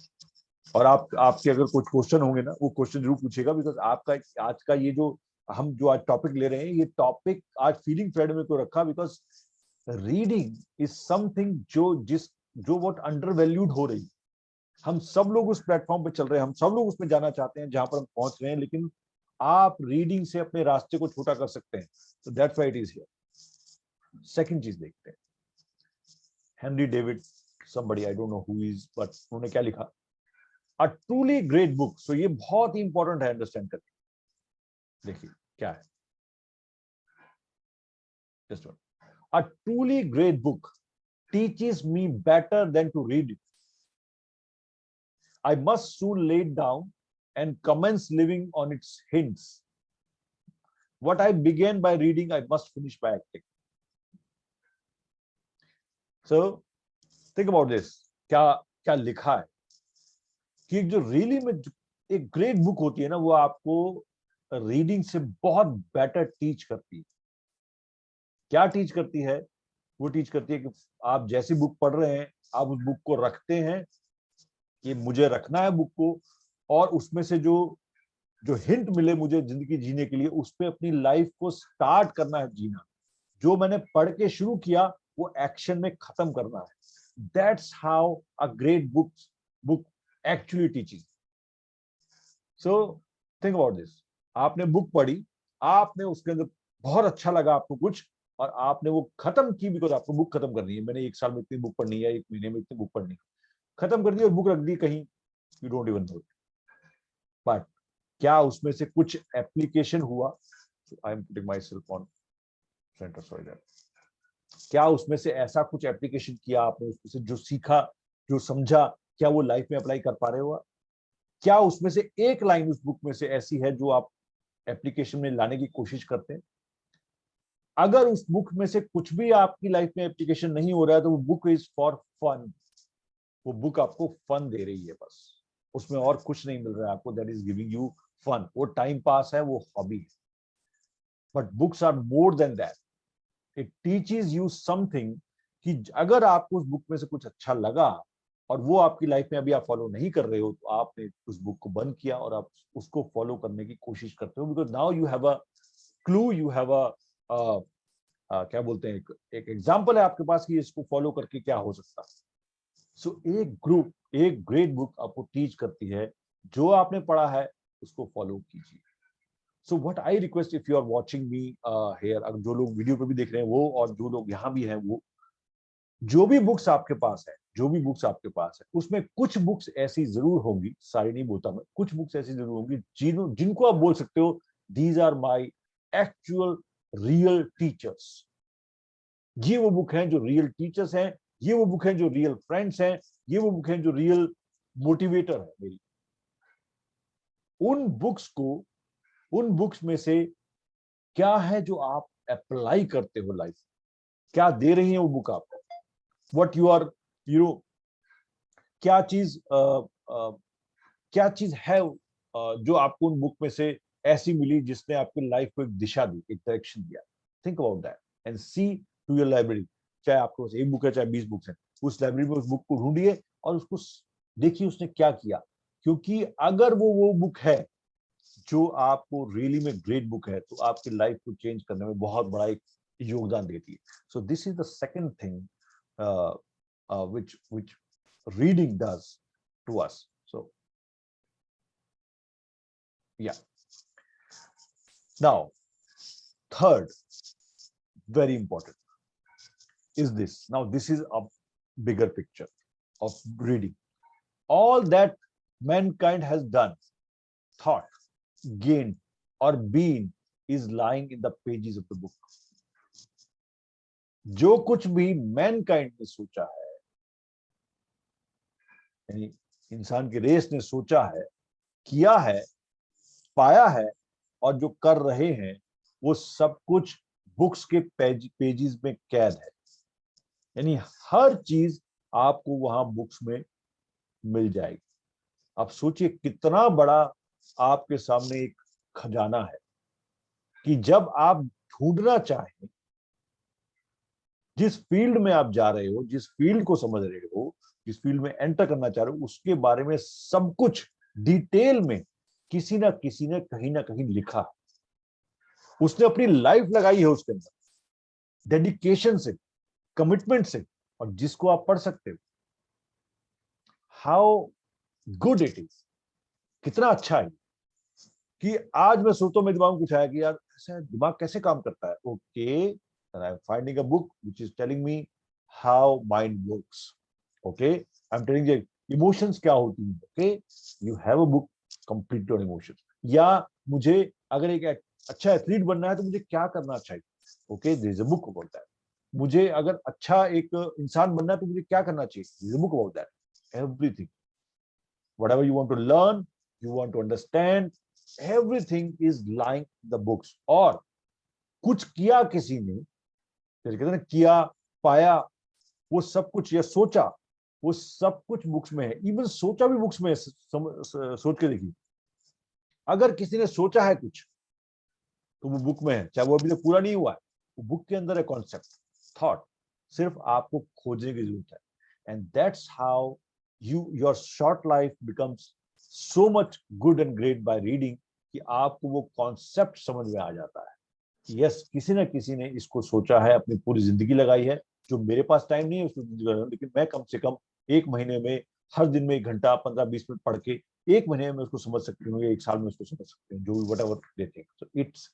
A: और आपके अगर कुछ question होंगे ना, वो question जरूर पूछेगा, बिकॉज आपका आज का ये जो हम जो आज टॉपिक ले रहे हैं, ये टॉपिक आज फीलिंग फ्राइडे में तो रखा बिकॉज रीडिंग इज समथिंग जो बहुत अंडर वैल्यूड हो रही। हम सब लोग उस प्लेटफॉर्म पे चल रहे हैं, हम सब लोग उसमें जाना चाहते हैं जहां पर हम पहुंच रहे हैं, लेकिन आप रीडिंग से अपने रास्ते को छोटा कर सकते हैं। So that's why it is here. Second चीज देखते हैं, Henry David somebody I don't know who is, but उन्होंने क्या लिखा, a truly great book. So ये बहुत ही इंपॉर्टेंट है अंडरस्टैंड करना। देखिए क्या है, just one. A truly great book teaches me better than to read it. I must soon lay it down and commence living on its hints. What I began by reading, I must finish by acting. So think about this. क्या लिखा है कि जो really में एक great book होती है ना, वो आपको रीडिंग से बहुत बेटर टीच करती है। क्या टीच करती है? वो टीच करती है कि आप जैसी बुक पढ़ रहे हैं, आप उस बुक को रखते हैं कि मुझे रखना है बुक को, और उसमें से जो जो हिंट मिले मुझे जिंदगी जीने के लिए, उस पे अपनी लाइफ को स्टार्ट करना है जीना। जो मैंने पढ़ के शुरू किया वो एक्शन में खत्म करना है। That's how a great book actually teaching. So think about this. आपने बुक पढ़ी, आपने उसके अंदर बहुत अच्छा लगा आपको कुछ, और आपने वो खत्म की, बिकॉज आपको बुक खत्म करनी है। मैंने 1 साल में इतनी बुक पढ़नी है, 1 महीने में इतनी बुक पढ़नी है, खत्म कर दी और बुक रख दी कहीं, you don't even know. But क्या उसमें से कुछ एप्लीकेशन हुआ? I am putting my self on centre, sorry that. क्या उसमें से ऐसा कुछ एप्लीकेशन किया आपने, उसमें से जो सीखा, जो समझा, क्या वो लाइफ में अप्लाई कर पा रहे हो? क्या उसमें से एक लाइन उस बुक में से ऐसी है जो आप एप्लीकेशन में लाने की कोशिश करते हैं? अगर उस बुक में से कुछ भी आपकी लाइफ में एप्लीकेशन नहीं हो रहा है, तो वो बुक इज फॉर फन। वो बुक आपको फन दे रही है बस, उसमें और कुछ नहीं मिल रहा है आपको, that is giving you fun. वो टाइम पास है, वो हॉबी है। But books are more than that. It teaches you something, कि अगर आपको उस बुक में से कुछ अच्छा लगा और वो आपकी लाइफ में अभी आप फॉलो नहीं कर रहे हो, तो आपने उस बुक को बंद किया और आप उसको फॉलो करने की कोशिश करते हो, because now you have a clue, you have a क्या बोलते हैं, एक एग्जाम्पल है आपके पास कि इसको फॉलो करके क्या हो सकता है। सो एक ग्रेट बुक आपको टीच करती है, जो आपने पढ़ा है उसको फॉलो कीजिए। So what I request, if you are watching me here, अगर जो लोग वीडियो पे भी देख रहे हैं वो, और जो लोग यहाँ भी हैं वो, जो भी बुक्स आपके पास है, उसमें कुछ बुक्स ऐसी जरूर होंगी, सारी नहीं बोलता मैं, कुछ बुक्स ऐसी जरूर होंगी जिनको आप बोल सकते हो these are my actual real teachers. ये वो बुक हैं जो रियल टीचर्स हैं, ये वो बुक हैं जो रियल फ्रेंड्स हैं, ये वो बुक हैं जो रियल मोटिवेटर है मेरी। उन बुक्स में से क्या है जो आप अप्लाई करते हो लाइफ, क्या दे रही है वो बुक आपको, व्हाट यू आर क्या चीज है जो आपको उन बुक में से ऐसी मिली जिसने आपकी लाइफ को एक दिशा दी, एक डायरेक्शन दिया। Think about that and see to your library. चाहे आपके पास 1 बुक है, चाहे 20 बुक्स हैं, उस लाइब्रेरी में उस बुक को ढूंढिए और उसको देखिए उसने क्या किया। क्योंकि अगर वो बुक है जो आपको रियली में ग्रेट बुक है, तो आपकी लाइफ को चेंज करने में बहुत बड़ा एक योगदान देती है। सो this is the second thing which reading does to us. So yeah, now third, very important is this. Now this is a bigger picture of reading. All that mankind has done, thought, gained or been is lying in the pages of the book. जो कुछ भी Mankind ने सोचा है, यानी इंसान की race ने सोचा है, किया है, पाया है और जो कर रहे हैं, वो सब कुछ बुक्स के पेजेस में कैद है। यानी हर चीज आपको वहां बुक्स में मिल जाएगी। आप सोचिए कितना बड़ा आपके सामने एक खजाना है कि जब आप ढूंढना चाहें, जिस फील्ड में आप जा रहे हो, जिस फील्ड को समझ रहे हो, जिस फील्ड में एंटर करना चाह रहे हो, उसके बारे में सब कुछ डिटेल में किसी ना किसी ने कहीं ना कहीं लिखा है। उसने अपनी लाइफ लगाई है उसके अंदर, डेडिकेशन से, कमिटमेंट से, और जिसको आप पढ़ सकते हो। हाउ गुड इट इज, कितना अच्छा है कि आज मैं सोचता हूं, मेरे दिमाग में कुछ आया कि यार ऐसा दिमाग कैसे काम करता है। Okay, and I'm finding a book which is telling me how mind works. Okay, I'm telling you emotions क्या होती हैं. Okay, you have a book complete on emotions. या मुझे अगर एक अच्छा एथलीट बनना है तो मुझे क्या करना चाहिए. Okay, there is a book about that. मुझे अगर अच्छा एक इंसान बनना है तो मुझे क्या करना चाहिए. There is a book about that. Everything, whatever you want to learn, you want to understand, everything is lying in the books. और कुछ किया किसी ने, जैसे कहते हैं ना, किया, पाया, वो सब कुछ, या सोचा, वो सब कुछ बुक्स में है। इवन सोचा भी बुक्स में है। सोच के देखिए, अगर किसी ने सोचा है कुछ तो वो बुक में है, चाहे वो अभी तक पूरा नहीं हुआ है, वो बुक के अंदर है कॉन्सेप्ट, थॉट। सिर्फ आपको खोजने की जरूरत है। And that's how your short life becomes so much good and great by reading कि आपको वो कॉन्सेप्ट समझ में आ जाता है। यस, किसी ना किसी ने इसको सोचा है, अपनी पूरी जिंदगी लगाई है, जो मेरे पास टाइम नहीं है उसको, लेकिन मैं कम से कम एक महीने में, हर दिन में 1 घंटा 15-20 मिनट पढ़ के 1 महीने में उसको समझ सकती हूँ, या 1 साल में उसको समझ सकती हूँ, जो what ever they think. So it's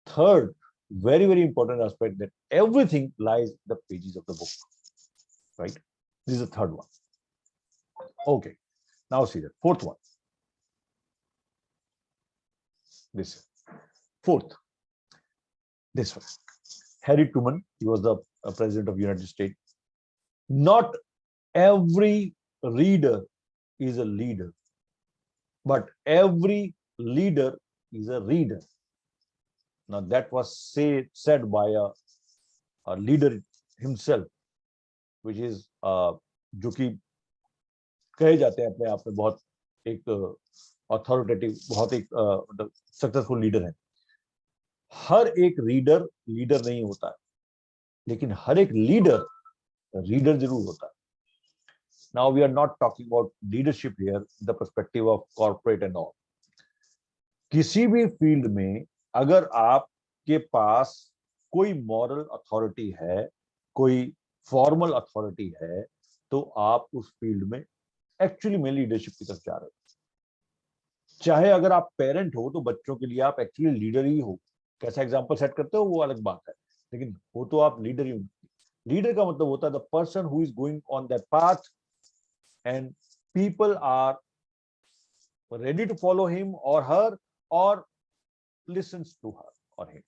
A: third very important aspect, that everything lies in the pages of the book, right? This is the third one. Okay, now see the fourth one. This fourth, this one, Harry Truman. He was the president of the United States. Not every reader is a leader, but every leader is a reader. Now that was said by a leader himself, which is जो कि कहे जाते हैं अपने आप में बहुत एक अथॉरिटेटिव, बहुत एक सक्सेसफुल लीडर है। हर एक रीडर लीडर नहीं होता है, लेकिन हर एक लीडर रीडर जरूर होता है। Now we are not talking about leadership here in the perspective of corporate and all. किसी भी फील्ड में अगर आपके पास कोई मॉरल अथॉरिटी है, कोई फॉर्मल अथॉरिटी है, तो आप उस फील्ड में एक्चुअली में लीडरशिप की तरफ जा रहे हो। चाहे अगर आप पेरेंट हो तो बच्चों के लिए आप एक्चुअली लीडर ही हो। कैसा एग्जांपल सेट करते हो वो अलग बात है, लेकिन हो तो आप लीडर ही हो। लीडर का मतलब होता है the person who is going on that path and people are ready to follow him और हर, और listens to her or him.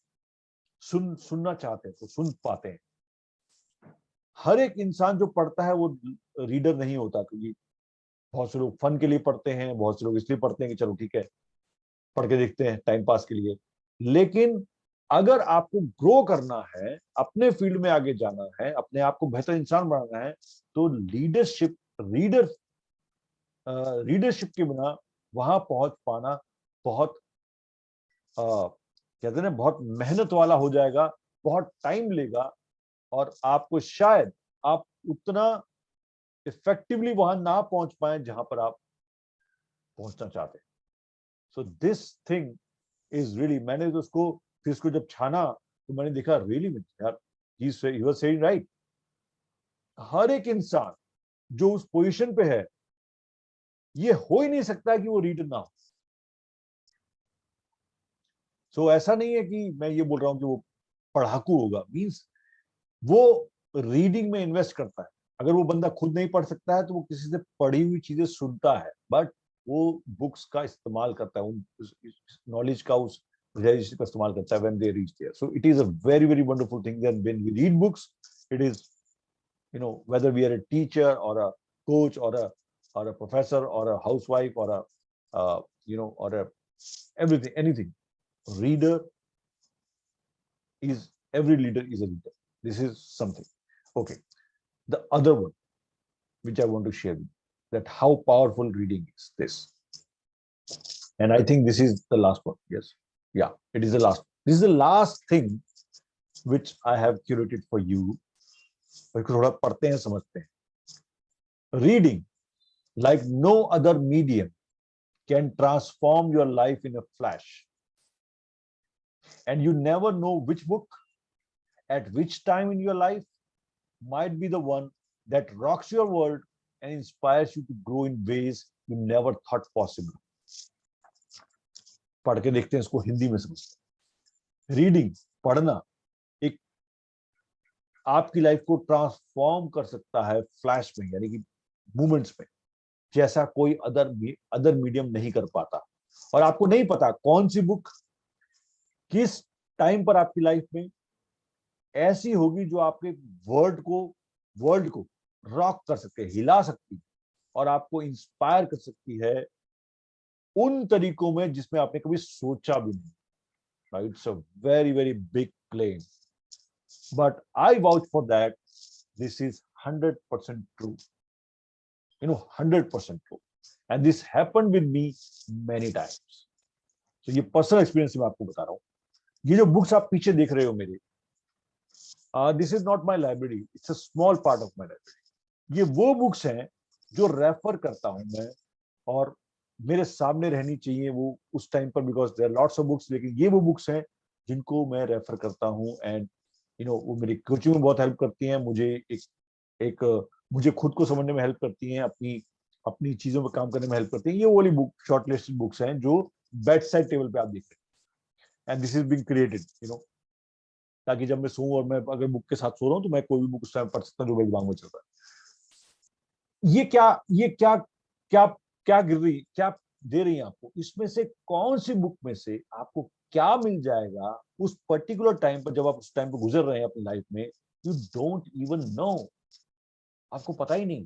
A: सुनना चाहते हैं तो सुन पाते हैं। हर एक इंसान जो पढ़ता है वो रीडर नहीं होता, क्योंकि बहुत से लोग फन के लिए पढ़ते हैं, बहुत से लोग इसलिए पढ़ते हैं कि चलो ठीक है पढ़ के देखते हैं टाइम पास के लिए। लेकिन अगर आपको ग्रो करना है, अपने फील्ड में आगे जाना है, अपने आप को बेहतर इंसान बनाना है, तो लीडरशिप रीडरशिप के बिना वहां पहुंच पाना बहुत कहते हैं ना, बहुत मेहनत वाला हो जाएगा, बहुत टाइम लेगा, और आपको शायद आप उतना इफेक्टिवली वहां ना पहुंच पाए जहां पर आप पहुंचना चाहते हैं। So this thing is really, मैंने तो उसको फिर इसको जब छाना तो मैंने देखा रियली में यार ही वाज सेइंग राइट। हर एक इंसान जो उस पोजीशन पे है, ये हो ही नहीं सकता कि वो रीडर ना हो। सो ऐसा नहीं है कि मैं ये बोल रहा हूं कि वो पढ़ाकू होगा, मींस वो रीडिंग में इन्वेस्ट करता है। अगर वो बंदा खुद नहीं पढ़ सकता है तो वो किसी से पढ़ी हुई चीजें सुनता है, बट वो बुक्स का इस्तेमाल करता है, उन नॉलेज का, उस रियलाइजेशन का इस्तेमाल करता है when they reach there. So it is a very very wonderful thing that when we read books, it is, you know, whether we are a teacher or a coach or a professor or a housewife or a you know, or a anything, reader is, every leader is a leader. This is something. Okay, the other one which I want to share with you, that how powerful reading is this, and I think this is the last one. Yes, yeah, it is the last. This is the last thing which I have curated for you. थोड़ा पढ़ते हैं समझते हैं। Reading, like no other medium, can transform your life in a flash. And you never know which book at which time in your life might be the one that rocks your world and inspires you to grow in ways you never thought possible. पढ़ के देखते हैं इसको हिंदी में समझते हैं। Reading, पढ़ना एक आपकी लाइफ को ट्रांसफॉर्म कर सकता है फ्लैश में, यानी कि मोमेंट्स में, जैसा कोई अदर मीडियम नहीं कर पाता। और आपको नहीं पता कौन सी बुक किस टाइम पर आपकी लाइफ में ऐसी होगी जो आपके वर्ल्ड को रॉक कर सकते हैं, हिला सकती है, और आपको इंस्पायर कर सकती है उन तरीकों में जिसमें आपने कभी सोचा भी नहीं। Right, it's a very very big claim, but I vouch for that this is 100% true, you know, 100% true, and this happened with me many times. So ये पर्सनल एक्सपीरियंस मैं आपको बता रहा हूँ। ये जो बुक्स आप पीछे देख रहे हो मेरे, this is not my library, it's a small part of my library. ये वो बुक्स हैं जो रेफर करता हूं मैं, और मेरे सामने रहनी चाहिए वो उस टाइम पर, because there are lots of books, लेकिन ये वो बुक्स हैं जिनको मैं रेफर करता हूँ, एंड वो मेरी कोचिंग में बहुत हेल्प करती हैं मुझे, एक मुझे खुद को समझने में हेल्प करती हैं, अपनी अपनी चीजों पर काम करने में हेल्प करती हैं। ये वो वाली बुक, शॉर्ट लिस्टेड बुक्स हैं जो बेड साइड टेबल पे आप देख रहे हैं, and this is being created ताकि जब मैं सोऊं और मैं अगर बुक के साथ सो रहा हूं तो मैं कोई भी बुक उस टाइम पढ़ सकता हूं जो मेरे दिमाग में चल रहा है। ये क्या क्या क्या गिर रही, क्या दे रही है आपको, इसमें से कौन सी बुक में से आपको क्या मिल जाएगा उस पर्टिकुलर टाइम पर, जब आप उस टाइम पर गुजर रहे हैं अपनी लाइफ में, यू डोंट इवन नो, आपको पता ही नहीं।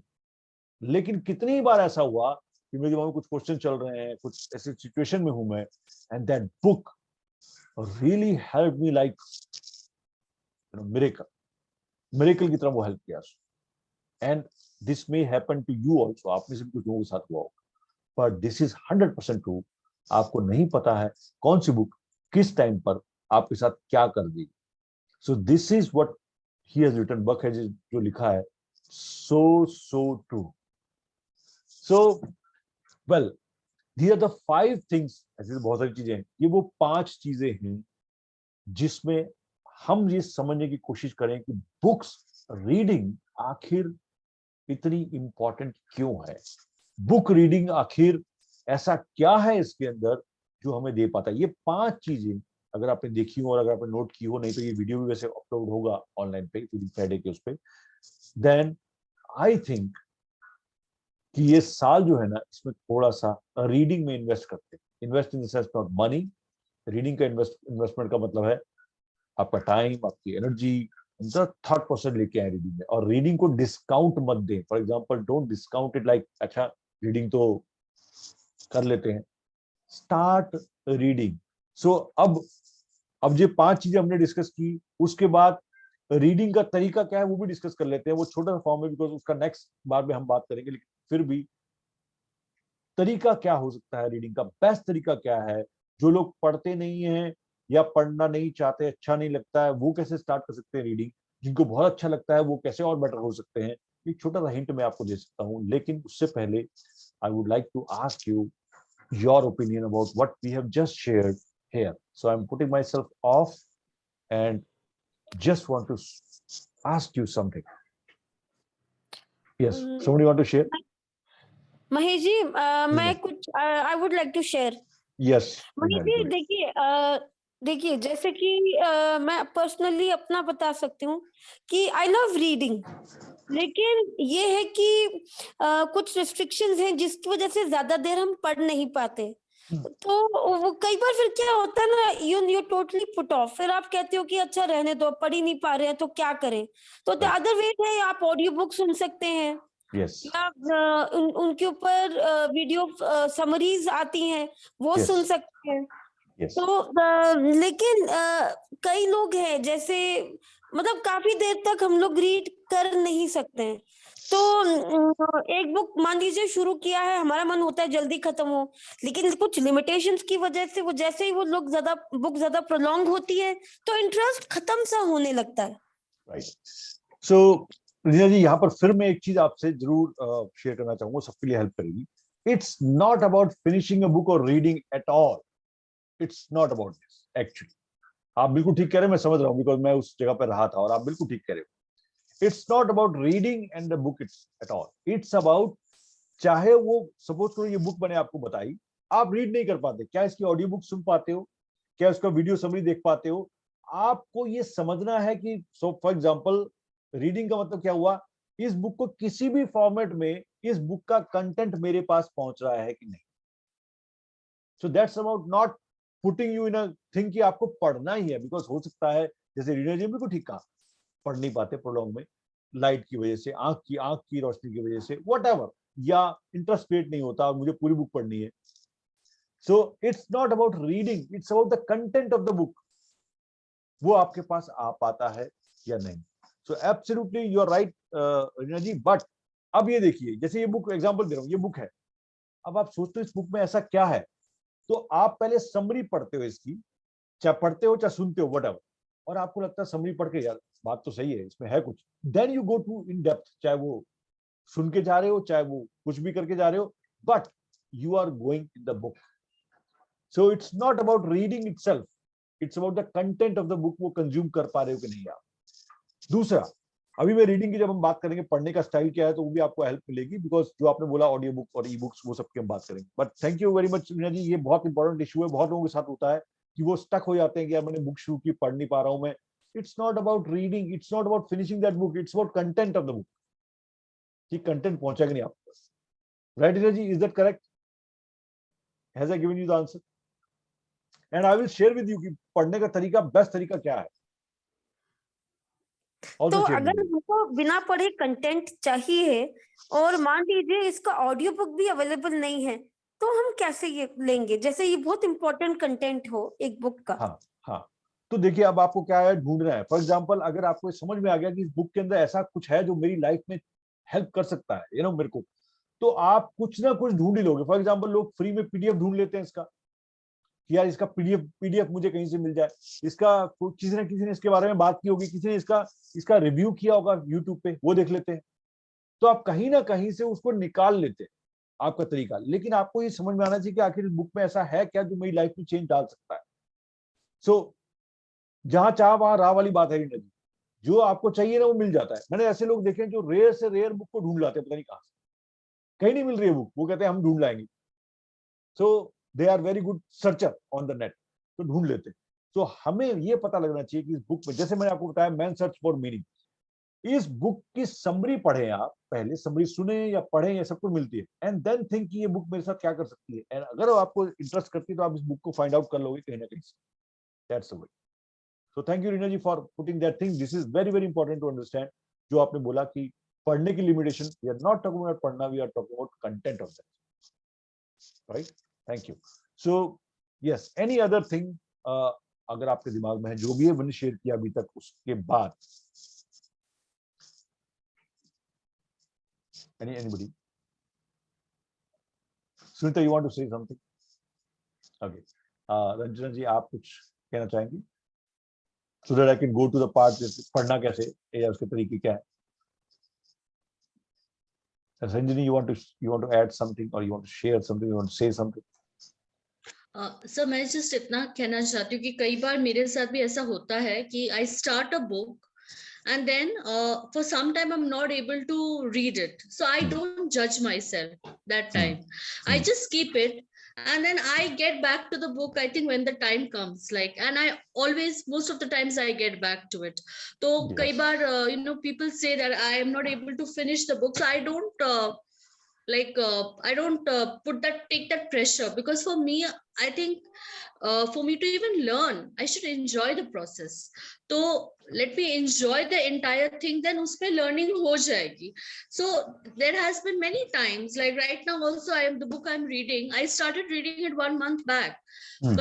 A: लेकिन कितनी बार ऐसा हुआ कि मेरे दिमाग में कुछ क्वेश्चन चल रहे हैं, कुछ ऐसी सिचुएशन में हूं मैं, and that book really help me like miracle की तरह वो हेल्प किया। And this may happen to you also, आप में से कुछ लोगों के साथ हुआ होगा, पर दिस इज 100% ट्रू। आपको नहीं पता है कौन सी बुक किस टाइम पर आपके साथ क्या कर देगी। So this is what he has written, book है जो लिखा है, so true. So well, these are the 5 things, ऐसे बहुत सारी चीजें हैं, ये वो 5 चीजें हैं जिसमें हम ये समझने की कोशिश करें कि बुक्स रीडिंग आखिर इतनी इंपॉर्टेंट क्यों है, बुक रीडिंग आखिर ऐसा क्या है इसके अंदर जो हमें दे पाता है। ये 5 चीजें अगर आपने देखी हो और अगर आपने नोट की हो, नहीं तो ये वीडियो भी वैसे अपलोड होगा ऑनलाइन पे फीलिंग फ्राइडे के उस पे, देन आई थिंक कि ये साल जो है ना, इसमें थोड़ा सा रीडिंग में इन्वेस्ट करते हैं। Invest in the sense not money, reading का इन्वेस्टमेंट का मतलब है आपका टाइम, आपकी एनर्जी, थॉट प्रोसेस लेके आए रीडिंग में, और रीडिंग को डिस्काउंट मत दें। For example, don't discount it like अच्छा रीडिंग तो कर लेते हैं, स्टार्ट रीडिंग। सो अब ये 5 चीजें हमने डिस्कस की, उसके बाद रीडिंग का तरीका क्या है वो भी डिस्कस कर लेते हैं। वो छोटा सा फॉर्म है, बिकॉज उसका नेक्स्ट बार में हम बात करेंगे, लेकिन फिर भी तरीका क्या हो सकता है, रीडिंग का बेस्ट तरीका क्या है। जो लोग पढ़ते नहीं हैं या पढ़ना नहीं चाहते, अच्छा नहीं लगता है, वो कैसे स्टार्ट कर सकते हैं रीडिंग। जिनको बहुत अच्छा लगता है वो कैसे और बेटर हो सकते हैं। एक छोटा सा हिंट मैं आपको दे सकता हूँ, लेकिन उससे पहले I would like to ask you your opinion about what we have just shared here. So I'm putting myself off and just want to ask you something. Yes, somebody want to share?
B: Mahesh ji, मैं
A: Yes.
B: कुछ I would like to share.
A: Yes.
B: Mahesh
A: Very
B: ji,
A: good.
B: देखिए जैसे कि मैं personally अपना बता सकती हूँ कि आई लव रीडिंग, लेकिन ये है कि कुछ रिस्ट्रिक्शंस हैं जिसकी वजह से ज्यादा देर हम पढ़ नहीं पाते। तो वो कई बार फिर क्या होता है ना, यू टोटली पुट ऑफ, फिर आप कहते हो कि अच्छा रहने दो, पढ़ ही नहीं पा रहे हैं तो क्या करें। तो द
A: Right.
B: अदर वे है, आप ऑडियो बुक सुन सकते हैं
A: Yes.
B: या उनके ऊपर वीडियो समरीज आती हैं, वो
A: Yes.
B: सुन सकते हैं।
A: Yes.
B: तो लेकिन कई लोग हैं जैसे, मतलब काफी देर तक हम लोग रीड कर नहीं सकते हैं। तो एक बुक मान लीजिए शुरू किया है, हमारा मन होता है जल्दी खत्म हो, लेकिन कुछ लिमिटेशंस की वजह से वो जैसे ही वो लोग बुक ज्यादा प्रोलॉन्ग होती है तो इंटरेस्ट खत्म सा होने लगता है।
A: Right. So रीना जी, यहाँ पर फिर मैं एक चीज आपसे जरूर शेयर करना चाहूंगा, सबके लिए हेल्प करेगी। It's not about finishing a book और reading at all, it's not about this actually. आप बिल्कुल ठीक कह रहे हैं, मैं समझ रहा हूँ, बिकॉज मैं उस जगह पर रहा था, और आप बिल्कुल ठीक कह रहे हो। It's not about reading and the book it's eight all, it's about, चाहे वो सपोज करो ये बुक मैंने आपको बताई, आप रीड नहीं कर पाते, क्या इसकी ऑडियो बुक सुन पाते हो, क्या उसका वीडियो समरी देख पाते हो। आपको ये समझना है कि फॉर एग्जांपल रीडिंग का मतलब क्या हुआ, इस बुक को किसी भी फॉर्मेट में, इस बुक का कंटेंट मेरे पास पहुंच रहा है कि नहीं। So that's about not putting you in a thing कि आपको पढ़ना ही है, बिकॉज हो सकता है जैसे रीडर जी बिल्कुल ठीक कहा, पढ़ नहीं पाते प्रोलॉन्ग में, लाइट की वजह से, आंख की रोशनी की वजह से, व्हाटएवर, या इंटरेस्ट क्रिएट नहीं होता और मुझे पूरी बुक पढ़नी है। So it's not about reading, it's about the content of the book, वो आपके पास आ पाता है या नहीं। So absolutely you are right Reena ji. But अब ये देखिए, जैसे ये बुक एग्जांपल दे रहा हूं, ये बुक है, अब आप सोचते हो इस बुक में ऐसा क्या है, तो आप पहले समरी पढ़ते हो इसकी, चाहे पढ़ते हो चाहे सुनते हो व्हाटएवर, और आपको लगता है समरी पढ़ के यार बात तो सही है, इसमें है कुछ, then you go to in depth, चाहे वो सुन के जा रहे हो, चाहे वो कुछ भी करके जा रहे हो, but you are going in the book. So it's not about reading itself, it's about the content of the book. वो कंज्यूम कर पा रहे हो कि नहीं आप. दूसरा, अभी मैं रीडिंग की जब हम बात करेंगे, पढ़ने का स्टाइल क्या है, तो वो भी आपको हेल्प मिलेगी, बिकॉज जो आपने बोला ऑडियो बुक और ई बुक्स, वो सबकी हम बात करेंगे. But thank you very much Meena ji, ये बहुत इंपॉर्टेंट इशू है. बहुत लोगों के साथ होता है कि वो स्टक हो जाते हैं कि यार मैंने बुक शुरू की, पढ़ नहीं पा रहा हूं मैं. It's not about reading, it's not about finishing that book, it's about content of the book. कि कंटेंट पहुंचा कि नहीं आपके पास. Right Meena ji, is that correct? Has I given you the answer? And I will share with you कि पढ़ने का तरीका, बेस्ट तरीका क्या है.
B: तो अगर हमको बिना पढ़े कंटेंट चाहिए और मान लीजिए इसका ऑडियो बुक भी अवेलेबल नहीं है, तो हम कैसे ये लेंगे, जैसे ये बहुत इंपॉर्टेंट कंटेंट हो एक बुक का.
A: हाँ हाँ, तो देखिए अब आपको क्या है, ढूंढना है. फॉर एग्जांपल, अगर आपको समझ में आ गया कि इस बुक के अंदर ऐसा कुछ है जो मेरी लाइफ में हेल्प कर सकता है, मेरे को, तो आप कुछ ना कुछ ढूंढ ही लोगे. फॉर एग्जांपल, लोग फ्री में पीडीएफ ढूंढ लेते हैं इसका, कि यार इसका पीडीएफ मुझे कहीं से मिल जाए. इसका किसी ना किसी ने इसके बारे में बात की होगी, किसी ने इसका रिव्यू किया होगा यूट्यूब पे, वो देख लेते हैं. तो आप कहीं ना कहीं से उसको निकाल लेते हैं आपका तरीका. लेकिन आपको ये समझ में आना चाहिए कि आखिर इस बुक में ऐसा है क्या जो मेरी लाइफ में चेंज डाल सकता है. सो जहां चाह वहां राह वाली बात है रीना जी. जो आपको चाहिए ना वो मिल जाता है. मैंने ऐसे लोग देखे जो रेयर से रेयर बुक को ढूंढ लाते हैं, पता नहीं कहां से, कहीं नहीं मिल रही है बुक, वो कहते हैं हम ढूंढ लाएंगे. So they are very good searcher on the net, तो ढूंढ लेते हैं. तो हमें ये पता लगना चाहिए कि इस बुक में, जैसे मैंने आपको बताया, मैन सर्च फॉर मीनिंग, इस बुक की समरी पढ़ें आप, पहले समरी सुने या पढ़ें, या सब कुछ मिलती है, एंड देन थिंक कि ये बुक मेरे साथ क्या कर सकती है. एंड अगर आपको इंटरेस्ट करती है तो आप इस बुक को फाइंड आउट कर लोगे कहीं ना कहीं से. That's the way. So thank you Reena ji for putting that thing. This is very very important to understand. जो आपने बोला कि पढ़ने की limitation, we are not talking about पढ़ना, we are talking about content of that. Right, thank you. So yes, any other thing अगर आपके दिमाग में है, जो भी है मैंने शेयर किया अभी तक, उसके बाद anybody? Sunita, you want to say something? Okay. Ranjana ji, आप कुछ कहना चाहेंगे? So that I can go to the part पढ़ना कैसे या उसके तरीके क्या है? Sanjani, you want to add something, or you want to share something, you want to say something?
D: Sir मैं जस्ट इतना कहना चाहती हूँ कि कई बार मेरे साथ भी ऐसा होता है कि I start a book and then for some time I'm not able to read it, so I don't judge myself that time. I just keep it, and then I get back to the book, I think, when the time comes, like, and I always, most of the times I get back to it. So kai baar people say that I am not able to finish the book, so I don't I don't take that pressure, because for me, I think for me to even learn, I should enjoy the process. So let me enjoy the entire thing, then usme learning ho jayegi. So there has been many times, like right now also, the book I'm reading, I started reading it 1 month back,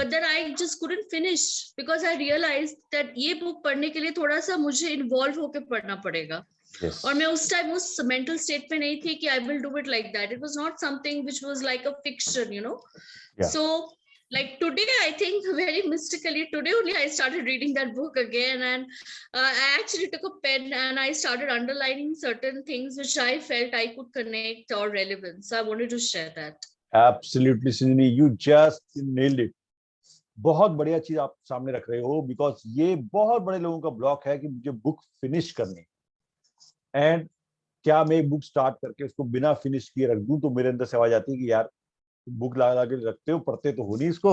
D: but then I just couldn't finish, because I realized that ye book padhne ke liye thoda sa mujhe involve hoke padhna padega.
A: Yes.
D: और मैं उस time उस mental state में नहीं थी कि I will do it like that. It was not something which was like a fiction, so like today, I think very mystically today only I started reading that book again, and I actually took a pen and I started underlining certain things which I felt I could connect or relevant, so I wanted to share that.
A: Absolutely, Sanjani, you just nailed it. बहुत बढ़िया चीज आप सामने रख रहे हो, because ये बहुत बड़े लोगों का ब्लॉक है कि मुझे बुक फिनिश करनी, एंड क्या मैं एक बुक स्टार्ट करके उसको बिना फिनिश किए रख दूं, तो मेरे अंदर से आवाज आती है कि यार बुक ला के रखते हो, पढ़ते तो हो नहीं इसको,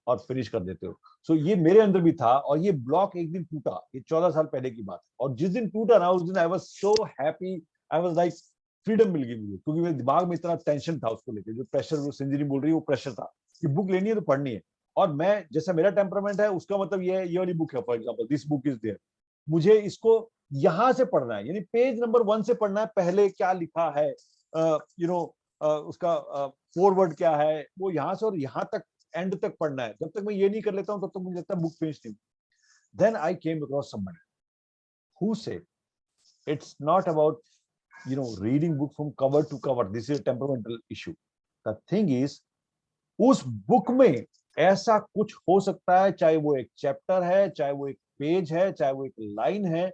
A: और फिनिश कर देते हो. सो ये मेरे अंदर भी था, और ये ब्लॉक एक दिन टूटा. ये 14 साल पहले की बात है, और जिस दिन टूटा ना, उस दिन I was so happy. I was like freedom मिल गई मुझे, क्योंकि मेरे दिमाग में इतना टेंशन था उसको लेकर, जो प्रेशर वो संजनी बोल रही है, वो प्रेशर था कि बुक लेनी है तो पढ़नी है. और मैं, जैसा मेरा टेम्परामेंट है, उसका मतलब ये वाली बुक है, for example this book is there, मुझे इसको यहां से पढ़ना है, यानी पेज नंबर 1 से पढ़ना है. पहले क्या लिखा है, उसका फॉरवर्ड क्या है, वो यहां से और यहां तक, एंड तक पढ़ना है. जब तक मैं ये नहीं कर लेता हूं, तब तक मुझे लगता है बुक फिनिश नहीं. Then I came across someone who said it's not about reading book from cover to cover. This is a temperamental issue. The thing is, उस बुक में ऐसा कुछ हो सकता है, चाहे वो एक चैप्टर है, चाहे वो एक पेज है, चाहे वो एक लाइन है,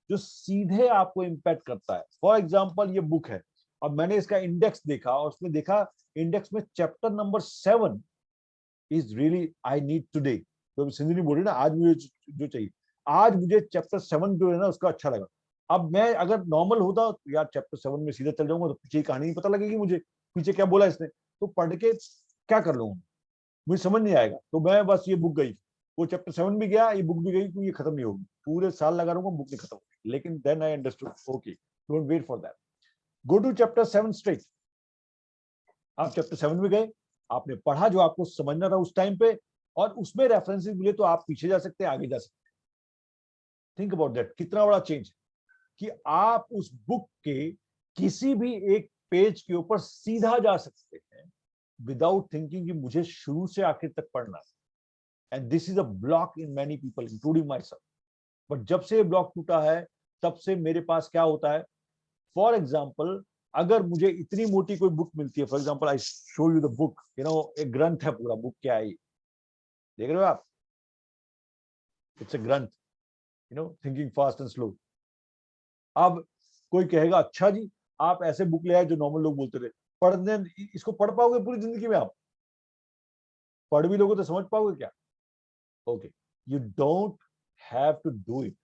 A: जो सीधे आपको इंपैक्ट करता है. फॉर एग्जाम्पल, ये बुक है, अब मैंने इसका इंडेक्स देखा और उसमें देखा इंडेक्स में chapter number 7 is really I need today. तो सिंधु नहीं बोल रही ना, आज मुझे जो चाहिए, आज मुझे चैप्टर 7 जो है ना उसका अच्छा लगा। अब मैं अगर नॉर्मल होता तो यार चैप्टर 7 में सीधा चल जाऊंगा तो पीछे की कहानी नहीं पता लगेगी मुझे, पीछे क्या बोला इसने, तो पढ़ के क्या कर लूंगा, मुझे समझ नहीं आएगा। तो मैं बस ये बुक गई, वो चैप्टर 7 भी गया, ये बुक भी गई, तो ये खत्म नहीं होगी, पूरे साल लगा रहूंगा बुक नहीं खत्म होगी। लेकिन then I understood, okay don't wait for that, go to chapter 7 straight. आप चैप्टर 7 में गए, आपने पढ़ा जो आपको समझना था उस टाइम पे, और उसमें रेफरेंसेस मिले तो आप पीछे जा सकते हैं, आगे जा सकते हैं। थिंक अबाउट दैट, कितना बड़ा चेंज कि आप उस बुक के किसी भी एक पेज के ऊपर सीधा जा सकते हैं विदाउट थिंकिंग कि मुझे शुरू से आखिर तक पढ़ना है। And this is a block in many people including my self. But जब से ये ब्लॉक टूटा है तब से मेरे पास क्या होता है, फॉर एग्जाम्पल अगर मुझे इतनी मोटी कोई बुक मिलती है, for example I show you the book, you know एक ग्रंथ है पूरा, बुक क्या है ये देख रहे हो आप, इट्स अ ग्रंथ, you know thinking fast and slow. अब कोई कहेगा अच्छा जी आप ऐसे बुक ले आए जो नॉर्मल लोग बोलते थे, पढ़ने इसको पढ़ पाओगे पूरी जिंदगी में? आप पढ़ भी लोगे तो समझ पाओगे क्या? Okay, you don't have to do it.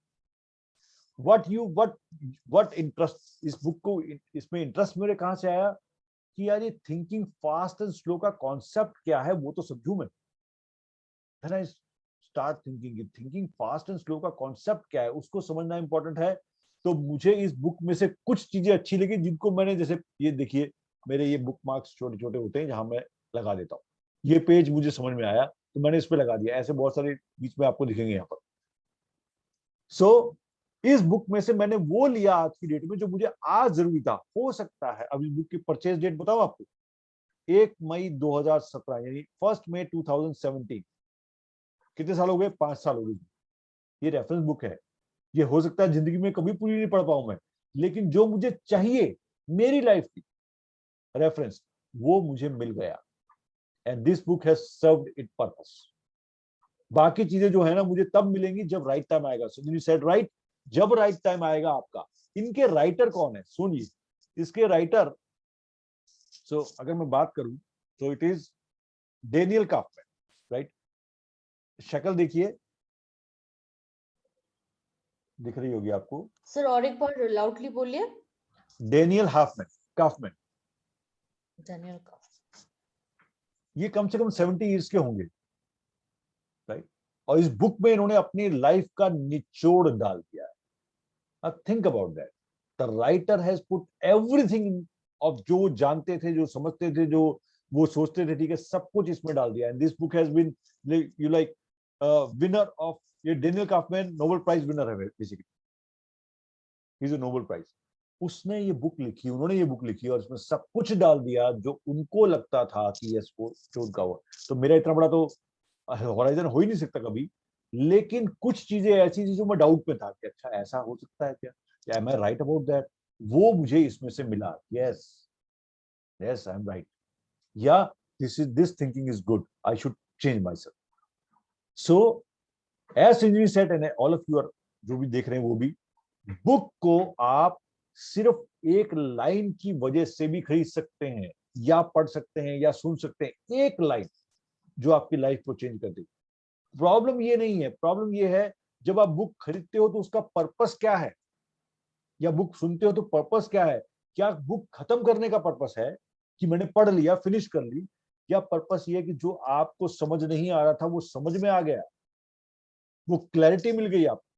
A: What interest इस बुक को, इसमें इंटरेस्ट मेरे कहां से आया कि यार ये थिंकिंग फास्ट एंड स्लो का कॉन्सेप्ट क्या है वो तो समझूं मैं। Then I start thinking fast and slow का कॉन्सेप्ट क्या है उसको समझना इंपॉर्टेंट है। तो मुझे इस बुक में से कुछ चीजें अच्छी लगी जिनको मैंने, जैसे ये देखिए मेरे ये बुक मार्क्स छोटे छोटे होते हैं जहां मैं लगा देता हूँ, ये पेज मुझे समझ में आया तो मैंने इस पे लगा दिया, ऐसे बहुत सारे बीच में आपको दिखेंगे यहाँ पर। सो इस बुक में से मैंने वो लिया आज की डेट में जो मुझे आज जरूरी था। हो सकता है, अब इस बुक की परचेज डेट बताओ आपको, 1 मई 2017 यानी 1 मई 2017, कितने साल हो गए? 5 साल हो गए। ये रेफरेंस बुक है, ये हो सकता है जिंदगी में कभी पूरी नहीं पढ़ पाऊं मैं, लेकिन जो मुझे चाहिए मेरी लाइफ की रेफरेंस वो मुझे मिल गया। And this book has served it purpose. बाकी चीजें जो है ना मुझे तब मिलेंगी जब राइट टाइम आएगा। सो यू सेड राइट, जब राइट टाइम आएगा आपका। इनके राइटर कौन है सुनिए, इसके राइटर, सो अगर मैं बात करूं तो इट इज डेनियल काफमैन, राइट? शक्ल देखिए, दिख रही होगी आपको।
D: सर और एक बार लाउडली बोलिए।
A: डेनियल काफमैन,
D: डेनियल काफमैन,
A: ये कम से कम 70 ईयर्स के होंगे, राइट? और इस बुक में इन्होंने अपनी लाइफ का निचोड़ डाल दिया है। Think about that, the writer has put everything of जो जानते थे, जो समझते थे, जो वो सोचते थे, ठीक है, सब कुछ इसमें डाल दिया। And this book has been you like winner of, ये Daniel Kaufman Nobel prize winner है basically, he is a Nobel prize. उसने ये बुक लिखी, उन्होंने ये बुक लिखी और इसमें सब कुछ डाल दिया जो उनको लगता था कि यस वो चोट का हुआ। तो मेरा इतना बड़ा तो होराइजन हो ही नहीं सकता कभी, लेकिन कुछ चीजें ऐसी थी जो मैं डाउट में था कि अच्छा ऐसा हो सकता है क्या am I right about that, वो मुझे इसमें से मिला। Yes yes I am right, या this thinking is good, I should change myself. So as Sanjeevani said and all of you are जो भी देख रहे हैं वो भी, बुक को आप सिर्फ एक लाइन की वजह से भी खरीद सकते हैं या पढ़ सकते हैं या सुन सकते हैं, एक लाइन जो आपकी लाइफ को चेंज कर देगी। प्रॉब्लम ये नहीं है, प्रॉब्लम ये है जब आप बुक खरीदते हो तो उसका पर्पस क्या है, या बुक सुनते हो तो पर्पस क्या है? क्या बुक खत्म करने का पर्पस है कि मैंने पढ़ लिया फिनिश कर ली, या पर्पस ये है कि जो आपको समझ नहीं आ रहा था वो समझ में आ गया, वो क्लैरिटी मिल गई आपको,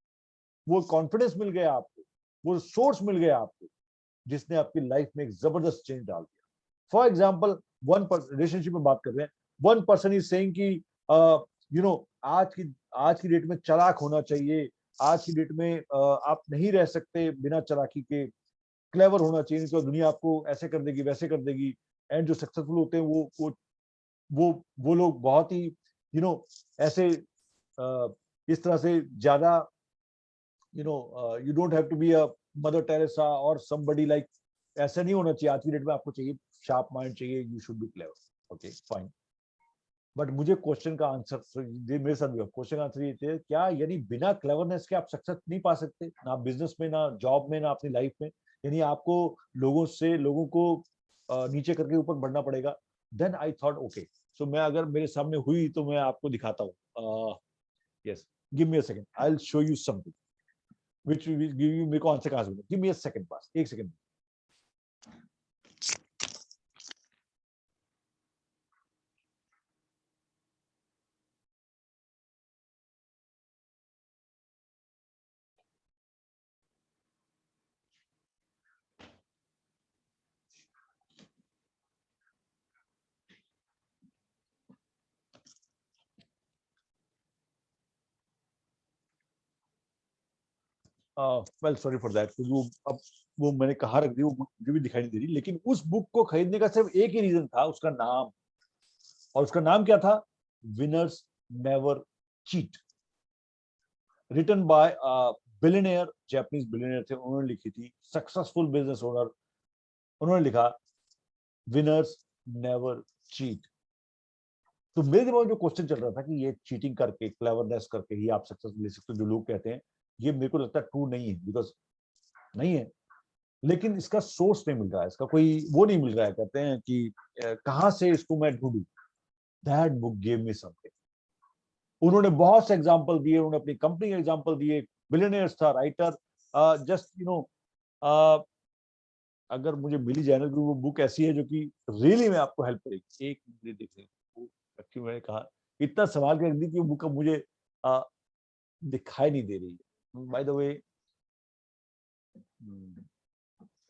A: वो कॉन्फिडेंस मिल गया आपको, वो सोर्स मिल गया आपको जिसने आपकी लाइफ में एक जबरदस्त चेंज डाल दिया। फॉर एग्जाम्पल वन रिलेशनशिप में बात कर रहे हैं, वन पर्सन इज सेइंग कि यू नो आज की डेट में चालाक होना चाहिए, आज की डेट में आप नहीं रह सकते बिना चालाकी के, क्लेवर होना चाहिए, नहीं तो दुनिया आपको ऐसे कर देगी वैसे कर देगी। एंड जो सक्सेसफुल होते हैं वो लोग बहुत ही ऐसे इस तरह से ज्यादा you don't have to be a Mother Teresa or somebody like, ऐसा नहीं होना चाहिए। आज की डेट में आपको चाहिए शार्प माइंड चाहिए, you should be clever, okay fine. But मुझे क्वेश्चन का आंसर, मेरे साथ भी क्वेश्चन का आंसर ये थे, क्या यानी बिना क्लेवरनेस के आप सक्सेस नहीं पा सकते, ना बिजनेस में, ना जॉब में, ना अपनी लाइफ में? यानी आपको लोगों को नीचे करके ऊपर बढ़ना पड़ेगा। देन आई थॉट ओके, सो मैं अगर मेरे सामने हुई तो मैं आपको दिखाता हूँ। Yes, give me a second, I will show you something which will give you, मेरे को आंसर कहां से मिलेगा, गिव मी अ सेकंड, बस एक second. Well sorry for that, वो मैंने कहाँ रख दी, वो मुझे भी दिखाई नहीं दे रही। लेकिन उस बुक को खरीदने का सिर्फ एक ही रीजन था, उसका नाम। और उसका नाम क्या था? Winners never cheat, written by billionaire, Japanese billionaire थे, उन्होंने लिखी थी, सक्सेसफुल बिजनेस ओनर, उन्होंने लिखा विनर्स नेवर चीट। तो मेरे दिमाग में जो क्वेश्चन चल रहा था कि ये चीटिंग करके, क्लेवरनेस करके ही आप सक्सेस ले सकते हो, जो लोग कहते हैं, ये मेरे को लगता है ट्रू नहीं है, बिकॉज नहीं है। लेकिन इसका सोर्स नहीं मिल रहा है, इसका कोई वो नहीं मिल रहा है, कहते हैं कि कहां से इसको मैं ढूंढूं। That book give me something. उन्होंने बहुत से एग्जांपल दिए, उन्होंने अपनी कंपनी के एग्जांपल दिए, बिलियनियर्स था, राइटर, जस्ट यू नो, अगर मुझे मिली जाए ना, वो बुक ऐसी है जो कि रियली में आपको हेल्प करेगी। एक मिनट देखें, क्यों मैंने कहा इतना सवाल कर दी कि वो बुक मुझे दिखाई नहीं दे रही है, by the way,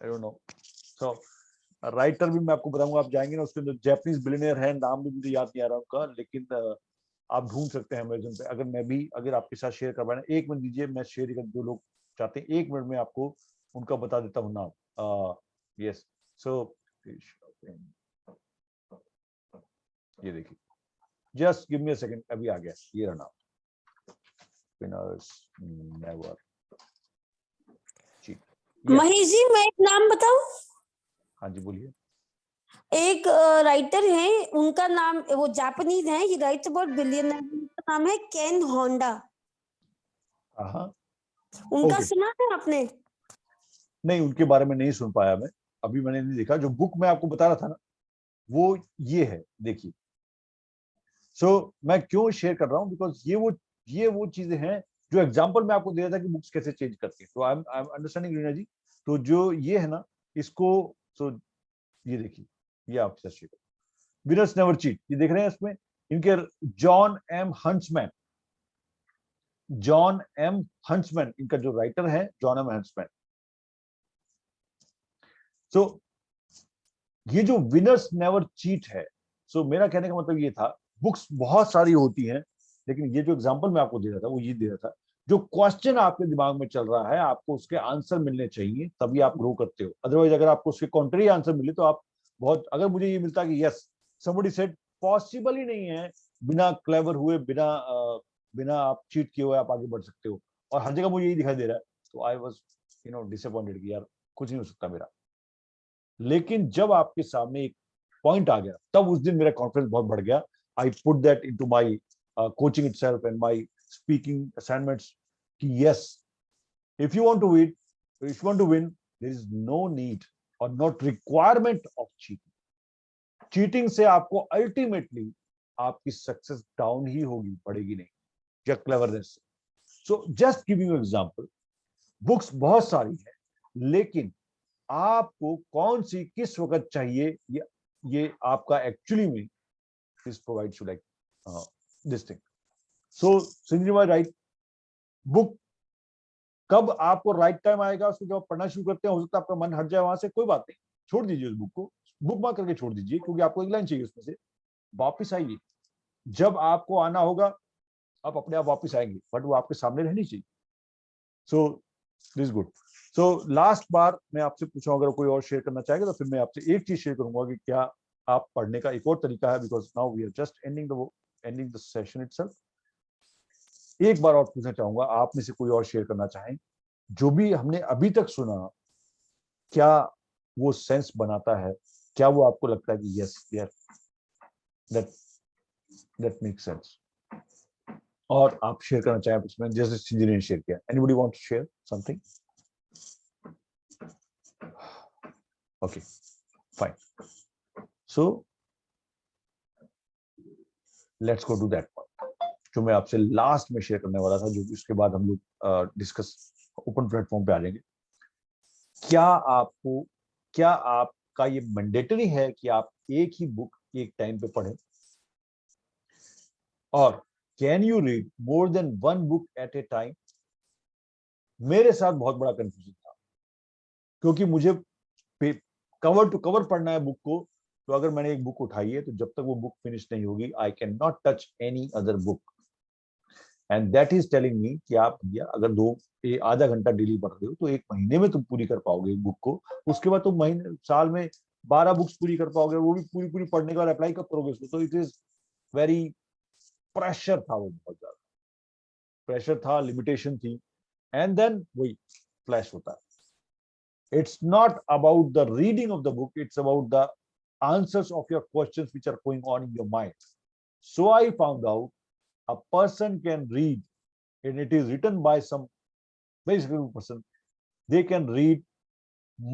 A: I don't know. So writer भी मैं आपको बताऊंगा, आप जाएंगे ना, उसके अंदर जापानीज बिलियनियर है, नाम भी मुझे याद नहीं आ रहा उनका, लेकिन आप ढूंढ सकते हैं अमेज़न पे। अगर आपके साथ शेयर करवाना, एक मिनट दीजिए, मैं शेयर कर, जो लोग चाहते हैं, एक मिनट में आपको उनका बता देता हूँ नाम। यस, सो ये देखिए, just give me a second, अभी आ गया, ये रहा नाम, winners never cheat.
B: Mahesh ji, मैं एक नाम बताऊं?
A: हाँ जी, बोलिए।
B: एक राइटर है, उनका नाम, वो जापानीज है, ही राइट्स अबाउट बिलियनर, उनका नाम है केन होंडा।
A: हाँ,
B: उनका
A: ओके।
B: सुना है आपने?
A: नहीं, उनके बारे में नहीं सुन पाया मैं, अभी मैंने नहीं देखा। जो बुक मैं आपको बता रहा था ना, वो ये है, देखिए। सो मैं क्यों शेयर कर रहा हूँ, बिकॉज ये वो चीजें हैं जो एग्जांपल मैं आपको दे रहा था कि बुक्स कैसे चेंज करती है। तो आई एम अंडरस्टैंडिंग रीना जी। तो जो ये है ना, इसको, सो ये देखिए, ये आपके साथ शेयर, विनर्स नेवर चीट, ये देख रहे हैं इसमें, इनके जॉन एम हंट्समैन, इनका जो राइटर है, जॉन एम हंट्समैन। सो ये जो विनर्स नेवर चीट है, सो मेरा कहने का मतलब ये था, बुक्स बहुत सारी होती हैं, लेकिन ये जो एग्जांपल मैं आपको दे रहा था, वो ये दे रहा था, जो क्वेश्चन आपके दिमाग में चल रहा है, आपको उसके आंसर मिलने चाहिए, तभी आप ग्रो करते हो। अदरवाइज अगर आपको उसके कॉन्ट्री आंसर मिले तो आप बहुत, अगर मुझे ये मिलता कि यस, समबडी सेड, पॉसिबल ही नहीं है, बिना क्लेवर हुए, बिना आप चीट किए हुए आप आगे बढ़ सकते हो, और हर जगह मुझे यही दिखाई दे रहा है, तो आई वाज डिसअपॉइंटेड कि यार कुछ नहीं हो सकता मेरा। लेकिन जब आपके सामने एक पॉइंट आ गया, तब उस दिन मेरा कॉन्फिडेंस बहुत बढ़ गया। I put that into my coaching itself and my speaking assignments कि yes, if you want to win, there is no need और not requirement of cheating. Cheating से आपको अल्टीमेटली आपकी सक्सेस डाउन ही होगी, बढ़ेगी नहीं, या क्लेवरनेस से। So just giving you example, books बहुत सारी है, लेकिन आपको कौन सी किस वक्त चाहिए, ये आपका एक्चुअली में this provides you like this thing. So Sindhu right, book कब आपको राइट टाइम आएगा, उसको जब आप पढ़ना शुरू करते हैं, हो सकता है आपका मन हट जाए वहां से, कोई बात नहीं, छोड़ दीजिए उस बुक को, बुक मार्क करके छोड़ दीजिए, क्योंकि आपको एक लाइन चाहिए उसमें से, वापिस आइए। जब आपको आना होगा, आप अपने आप वापिस आएंगे, बट वो आपके सामने रहनी चाहिए। So this good. So last बार मैं आपसे पूछा, अगर कोई और शेयर करना चाहेगा तो फिर मैं आपसे एक चीज शेयर करूंगा कि क्या आप पढ़ने का एक और तरीका है, because now we are just ending the session itself. एक बार और पूछना चाहूंगा, आप में से कोई और शेयर करना चाहें, जो भी हमने अभी तक सुना, क्या वो सेंस बनाता है? क्या वो आपको लगता है कि यस दैट मेक सेंस? और आप शेयर करना चाहें उसमें, जैसे सिंधी ने शेयर किया। Anybody want to share something? Okay, fine. So let's go to that point जो मैं आपसे लास्ट में शेयर करने वाला था, जो उसके बाद हम लोग डिस्कस ओपन प्लेटफॉर्म पे आ जाएंगे। क्या आपका ये मैंडेटरी है कि आप एक ही बुक एक टाइम पे पढ़ें, और can you read more than one book at a time? मेरे साथ बहुत बड़ा कंफ्यूजन था, क्योंकि मुझे कवर टू कवर पढ़ना है बुक को, तो अगर मैंने एक बुक उठाई है तो जब तक वो बुक फिनिश नहीं होगी, I can not touch any other book. And that is telling me कि आप भैया अगर आधा घंटा डेली पढ़ रहे हो तो एक महीने में तुम पूरी कर पाओगे एक बुक को, उसके बाद तुम साल में 12 बुक्स पूरी कर पाओगे, वो भी पूरी पूरी पढ़ने के बाद अप्लाई कब करोगे उसको? तो इट इज वेरी प्रेशर था, वो बहुत ज्यादा प्रेशर था, लिमिटेशन थी। एंड देन वही फ्लैश होता है। It's not about the reading of the book, it's about the answers of your questions which are going on in your mind. So I found out a person can read, and it is written by some very skillful person, they can read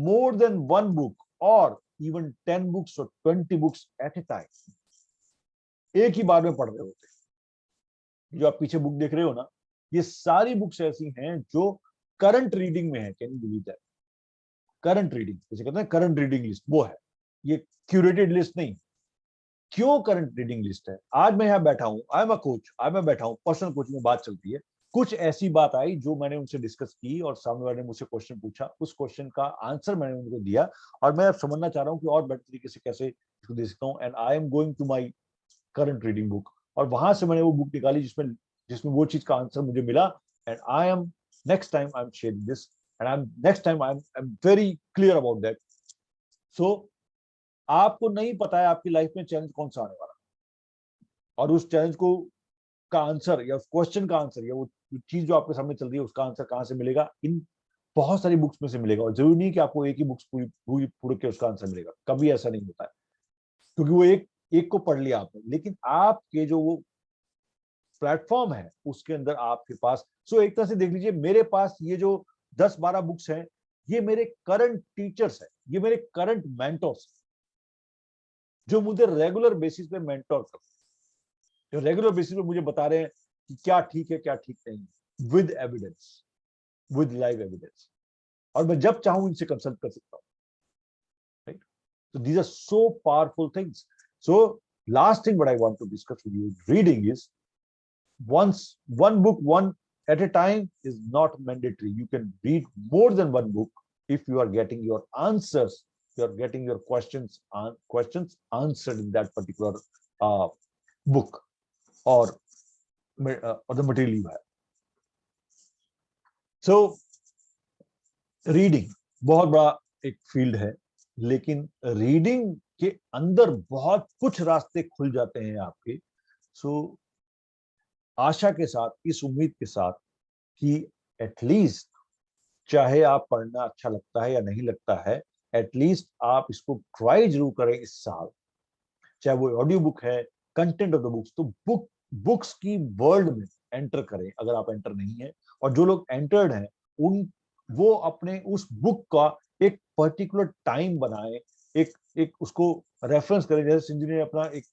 A: more than one book or even 10 books or 20 books at a time. एक ही बार में पढ़ रहे होते हैं। जो आप पीछे book देख रहे हो ना, ये सारी बुक्स ऐसी हैं जो करंट रीडिंग में है। Can you believe that? Current reading, जैसे कहते हैं करंट रीडिंग लिस्ट, वो है, ये क्यूरेटेड लिस्ट नहीं। क्यों करंट रीडिंग लिस्ट है? आज मैं यहाँ बैठा हूँ, आई एम अ कोच, आज मैं बैठा हूँ, पर्सनल कोचिंग में बात चलती है, कुछ ऐसी बात आई जो मैंने उनसे डिस्कस की और सामने वाले ने मुझसे क्वेश्चन पूछा, उस क्वेश्चन का आंसर मैंने उनको दिया, और मैं अब समझना चाह रहा हूँ कि और बेटर तरीके से कैसे इसको दे सकता हूँ। And I am going to my current reading book, और वहां से मैंने वो बुक निकाली जिसमें वो चीज का आंसर मुझे मिला। And I M next time I am sharing this, and I'm very clear about that. So आपको नहीं पता है आपकी लाइफ में चैलेंज कौन सा आने वाला, और उस चैलेंज को का आंसर या उस क्वेश्चन का आंसर या वो चीज जो आपके सामने चल रही है उसका आंसर कहां से मिलेगा? इन बहुत सारी बुक्स में से मिलेगा। और जरूरी नहीं कि आपको एक ही बुक्स पूरी के उसका आंसर मिलेगा, कभी ऐसा नहीं होता है, क्योंकि वो एक को पढ़ लिया आपने, लेकिन आपके जो वो प्लेटफॉर्म है उसके अंदर आपके पास, सो एक तरह से देख लीजिए, मेरे पास ये जो 10-12 बुक्स हैं, ये मेरे करंट टीचर्स हैं, ये मेरे करंट मेंटर्स, जो मुझे रेगुलर बेसिस पे मेंटोर करते हैं, जो रेगुलर बेसिस पे मुझे बता रहे हैं कि क्या ठीक है क्या ठीक नहीं, with evidence, with live evidence, और मैं जब चाहूं इनसे कंसल्ट कर सकता हूं, right? So these are so powerful things. So last thing what I want to discuss with you, reading is one book one at a time is not mandatory. You can read more than one book if you are getting your answers, you are getting your questions answered in that particular book or the material you have. So reading बहुत बड़ा एक field है, लेकिन reading के अंदर बहुत कुछ रास्ते खुल जाते हैं आपके। सो आशा के साथ, इस उम्मीद के साथ कि एटलीस्ट, चाहे आप पढ़ना अच्छा लगता है या नहीं लगता है, एटलीस्ट आप इसको ट्राई जरूर करें इस साल, चाहे वो ऑडियो बुक है, कंटेंट ऑफ द बुक्स, तो बुक्स की वर्ल्ड में एंटर करें अगर आप एंटर नहीं है। और जो लोग एंटर्ड हैं वो अपने उस बुक का एक पर्टिकुलर टाइम बनाए, एक उसको रेफरेंस करें। जैसे सिंधु ने अपना एक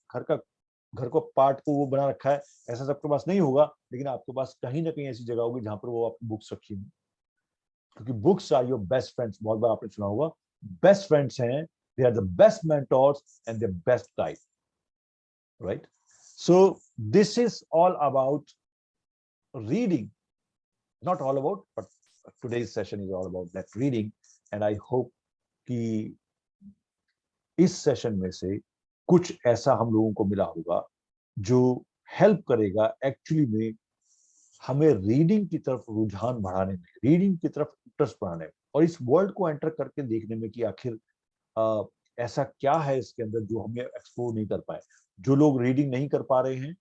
A: घर को पार्ट को वो बना रखा है, ऐसा सबके पास नहीं होगा, लेकिन आपके पास कहीं ना कहीं ऐसी जगह होगी जहां पर वो आपकी बुक्स रखी हुई, क्योंकि books are your best friends. बहुत बार आपने सुना होगा, बेस्ट फ्रेंड्स हैं, they are the best mentors and the best guide, right? So this is all about reading, not all about, but today's session is all about that reading, and I hope कि इस session में से कुछ ऐसा हम लोगों को मिला होगा जो हेल्प करेगा एक्चुअली में हमें रीडिंग की तरफ रुझान बढ़ाने में, रीडिंग की तरफ इंटरेस्ट बढ़ाने में, और इस वर्ल्ड को एंटर करके देखने में कि आखिर ऐसा क्या है इसके अंदर जो हमें एक्सप्लोर नहीं कर पाए। जो लोग रीडिंग नहीं कर पा रहे हैं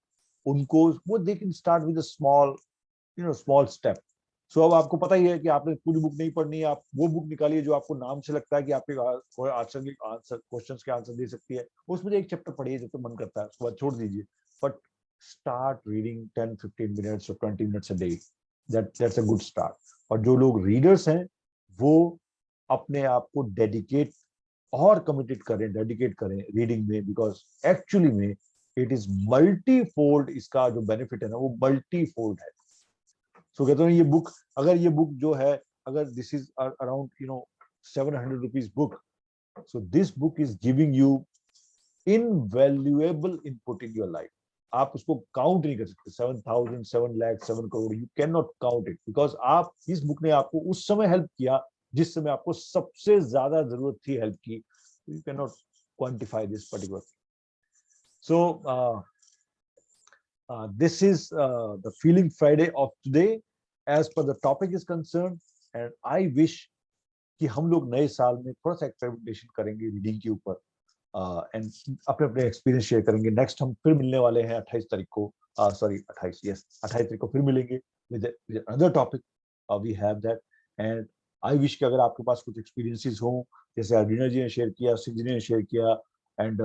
A: उनको वो दे can start with a small step. So अब आपको पता ही है कि आपने पूरी बुक नहीं पढ़नी है, आप वो बुक निकालिए जो आपको नाम से लगता है कि आपके क्वेश्चंस के आंसर दे सकती है, उसमें एक चैप्टर पढ़िए जब तो मन करता है, उसके बाद छोड़ दीजिए, बट स्टार्ट रीडिंग 10-15 मिनट्स और 20 minutes a day, that's a good start. और जो लोग रीडर्स हैं वो अपने आप को डेडिकेट और कमिटेड करें, डेडिकेट करें रीडिंग में, बिकॉज एक्चुअली में इट इज मल्टी फोल्ड, इसका जो बेनिफिट है ना वो मल्टी फोल्ड है। सो कहते हैं ये बुक, अगर ये बुक जो है, अगर this is around 700 rupees book, so this book is giving you invaluable input in your life. आप उसको काउंट नहीं कर सकते, 7,000, 7 lakh, 7 crore, you can not count it, because आप, इस बुक ने आपको उस समय हेल्प किया जिस समय आपको सबसे ज्यादा जरूरत थी हेल्प की। You can not quantify this particular. So this is the feeling Friday of today as per the topic is concerned, and I wish कि हम लोग नए साल में थोड़ा सा एक्सपेरिमेंटेशन करेंगे रीडिंग के ऊपर, एंड अपने अपने एक्सपीरियंस शेयर करेंगे। नेक्स्ट हम फिर मिलने वाले हैं 28 तारीख को, सॉरी 28, यस 28 तारीख को फिर मिलेंगे with another topic, we have that. And I wish कि अगर आपके पास कुछ एक्सपीरियंसेस हो, जैसे अरविंदर जी ने शेयर किया, सिंह जी ने शेयर किया, एंड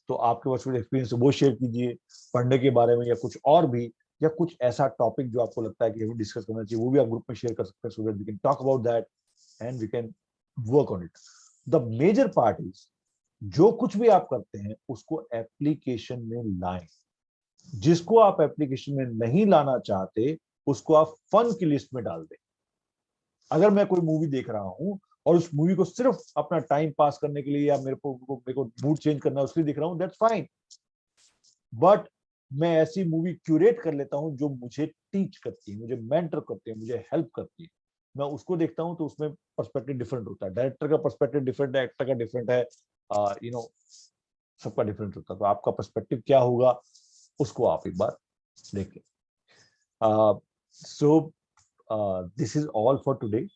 A: तो आपके पास कुछ एक्सपीरियंस है वो शेयर कीजिए पढ़ने के बारे में, या कुछ और भी, या कुछ ऐसा टॉपिक जो आपको लगता है कि हमें डिस्कस करना चाहिए, वो भी आप ग्रुप में शेयर कर सकते हैं, so that we can talk about that and we can work on it. The major part is, जो कुछ भी आप करते हैं उसको एप्लीकेशन में लाएं। जिसको आप एप्लीकेशन में नहीं लाना चाहते उसको आप फन की लिस्ट में डाल दें। अगर मैं कोई मूवी देख रहा हूं और उस मूवी को सिर्फ अपना टाइम पास करने के लिए, या मेरे को मूड चेंज करना है उसके लिए देख रहा हूं, दैट्स फाइन, बट मैं ऐसी मूवी क्यूरेट कर लेता हूं जो मुझे टीच करती है, मुझे मेंटर करती है, मुझे हेल्प करती है, मैं उसको देखता हूं, तो उसमें पर्सपेक्टिव डिफरेंट होता है। डायरेक्टर का पर्सपेक्टिव डिफरेंट है, एक्टर का डिफरेंट है, सबका डिफरेंट होता है। तो आपका पर्सपेक्टिव क्या होगा उसको आप एक बार देखें। So this is all for today.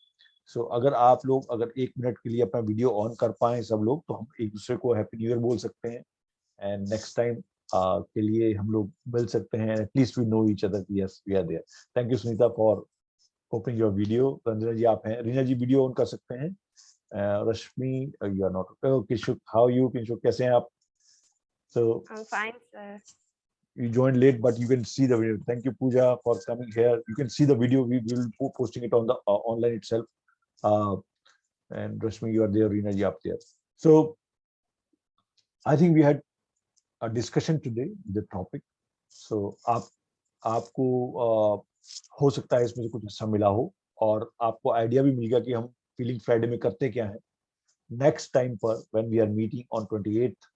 A: So अगर आप लोग अगर 1 मिनट के लिए अपना वीडियो ऑन कर पाए सब लोग, तो हम एक दूसरे को हैप्पी न्यू ईयर बोल सकते हैं, एंड नेक्स्ट टाइम के लिए हम लोग मिल सकते हैं, at least we know each other, yes we are there. Thank you Sunita for opening your video. Ranjana ji आप हैं, रीना जी वीडियो ऑन कर सकते हैं। Rashmi you are not. Kishuk, how you Kishuk, कैसे हैं आप? So
G: I'm fine, sir.
A: you joined late, but you can see the video. Thank you, Pooja, for coming here. You can see the video. We will be posting it on the online itself. And Rashmi, you are there. Reena ji, up there. So I think we had a discussion today with the topic. So आपको हो सकता है इसमें से कुछ हिस्सा मिला हो, और आपको आइडिया भी मिल गया कि हम फीलिंग फ्राइडे में करते क्या है। नेक्स्ट टाइम पर when we are meeting on 28th,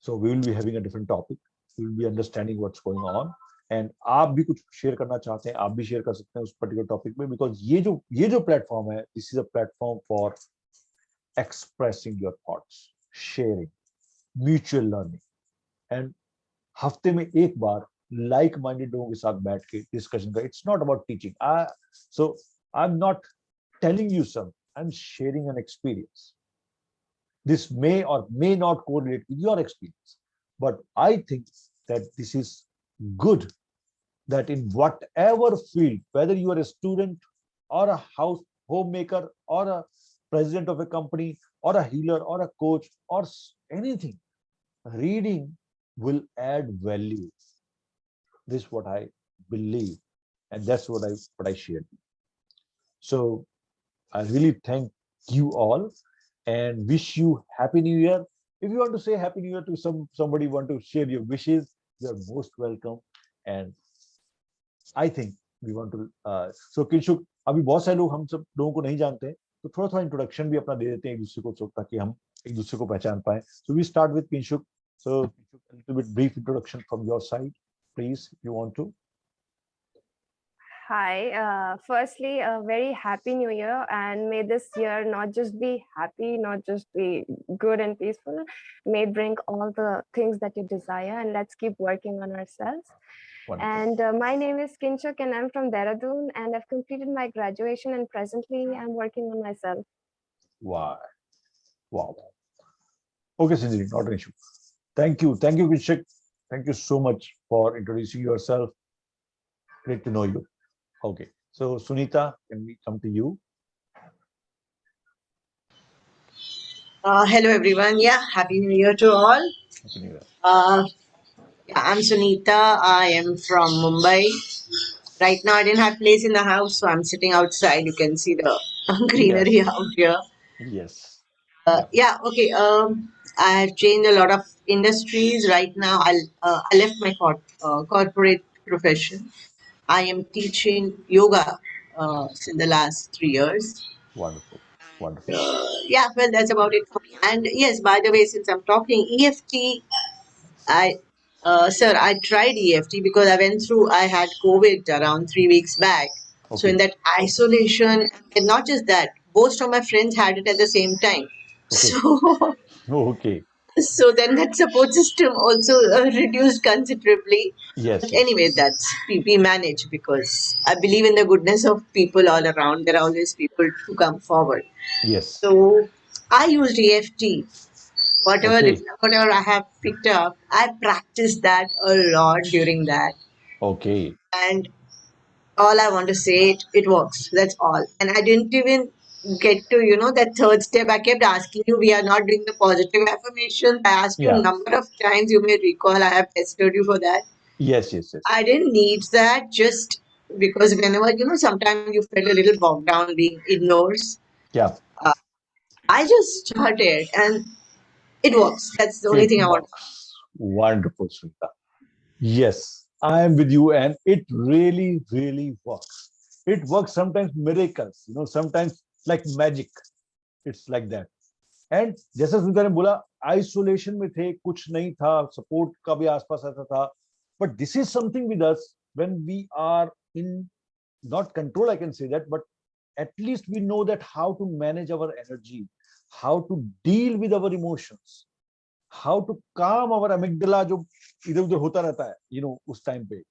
A: so we will be having a different topic. We will be understanding what's going on, and आप भी कुछ शेयर करना चाहते हैं, आप भी शेयर कर सकते हैं उस पर्टिकुलर टॉपिक में, बिकॉज ये जो प्लेटफॉर्म है, this is a platform for expressing your thoughts, sharing, mutual learning, and हफ्ते में एक बार लाइक माइंडेड लोगों के साथ बैठ के डिस्कशन का। It's not about teaching, so I am not telling you some, I am sharing an experience. This may or may not correlate with your experience, but I think that this is good, that in whatever field, whether you are a student or a homemaker or a president of a company or a healer or a coach or anything, reading will add value. This is what I believe, and that's what I shared. So I really thank you all and wish you happy new year. If you want to say happy new year to somebody, want to share your wishes, you are most welcome. And I think we want to so Kinshuk, अभी बहुत सारे लोग हम सब लोगों को नहीं जानते हैं, तो थोड़ा इंट्रोडक्शन भी अपना दे देते हैं एक दूसरे को, ताकि हम एक दूसरे को पहचान पाए. So we start with Kinshuk. So Kinshuk, a little bit brief introduction from your side, please, if you want to.
G: Hi. Firstly, a very happy new year, and may this year not just be happy, not just be good and peaceful, may it bring all the things that you desire, and let's keep working on ourselves.
A: Wonderful.
G: And my name is Kinshuk, and I'm from Dehradun, and I've completed my graduation, and presently I'm working on myself.
A: Wow. Okay, Cindy, not an issue. Thank you, Kinshuk. Thank you so much for introducing yourself. Great to know you. Okay, so Sunita, can we come to you?
F: Hello everyone. Yeah, happy new year to all.
A: Happy New Year.
F: Yeah, I'm Sunita. I am from Mumbai. Right now I didn't have place in the house, so I'm sitting outside. You can see the greenery out here.
A: Yes.
F: Yeah, okay. I have changed a lot of industries. Right now, I left my corporate profession. I am teaching yoga in the last 3 years.
A: Wonderful, wonderful.
F: Yeah, well, that's about it for me. And yes, by the way, since I'm talking EFT, sir, I tried EFT because I had COVID around 3 weeks back. So in
A: Okay,
F: that isolation, and not just that, most of my friends had it at the same time.
A: okay,
F: So
A: okay.
F: so then that support system also reduced considerably. But
A: Yes, yes,
F: anyway,
A: yes,
F: we manage because I believe in the goodness of people all around. There are always people to come forward.
A: yes.
F: So I used EFT.
A: Okay,
F: Whatever I have picked up, I practiced that a lot during that.
A: okay.
F: And all I want to say, it works. That's all. And I didn't even get to, that third step. I kept asking you, we are not doing the positive affirmations. I asked you a
A: Yeah.
F: number of times, you may recall, I have tested you for that.
A: Yes, yes, yes.
F: I didn't need that just because whenever, sometimes you felt a little bogged down being indoors.
A: Yeah,
F: Uh, I just started and it works. That's the only
A: it
F: thing I want.
A: works. Wonderful, Smita. Yes, I am with you, and it really, really works. It works sometimes miracles, sometimes like magic. It's like that. And जैसा सुनीता ने बोला isolation में थे कुछ नहीं था support का भी आसपास आता था but this is something with us when we are in not control I can say that but at least we know that how to manage our energy how to deal with our emotions how to calm our amygdala जो इधर उधर होता रहता है उस time पे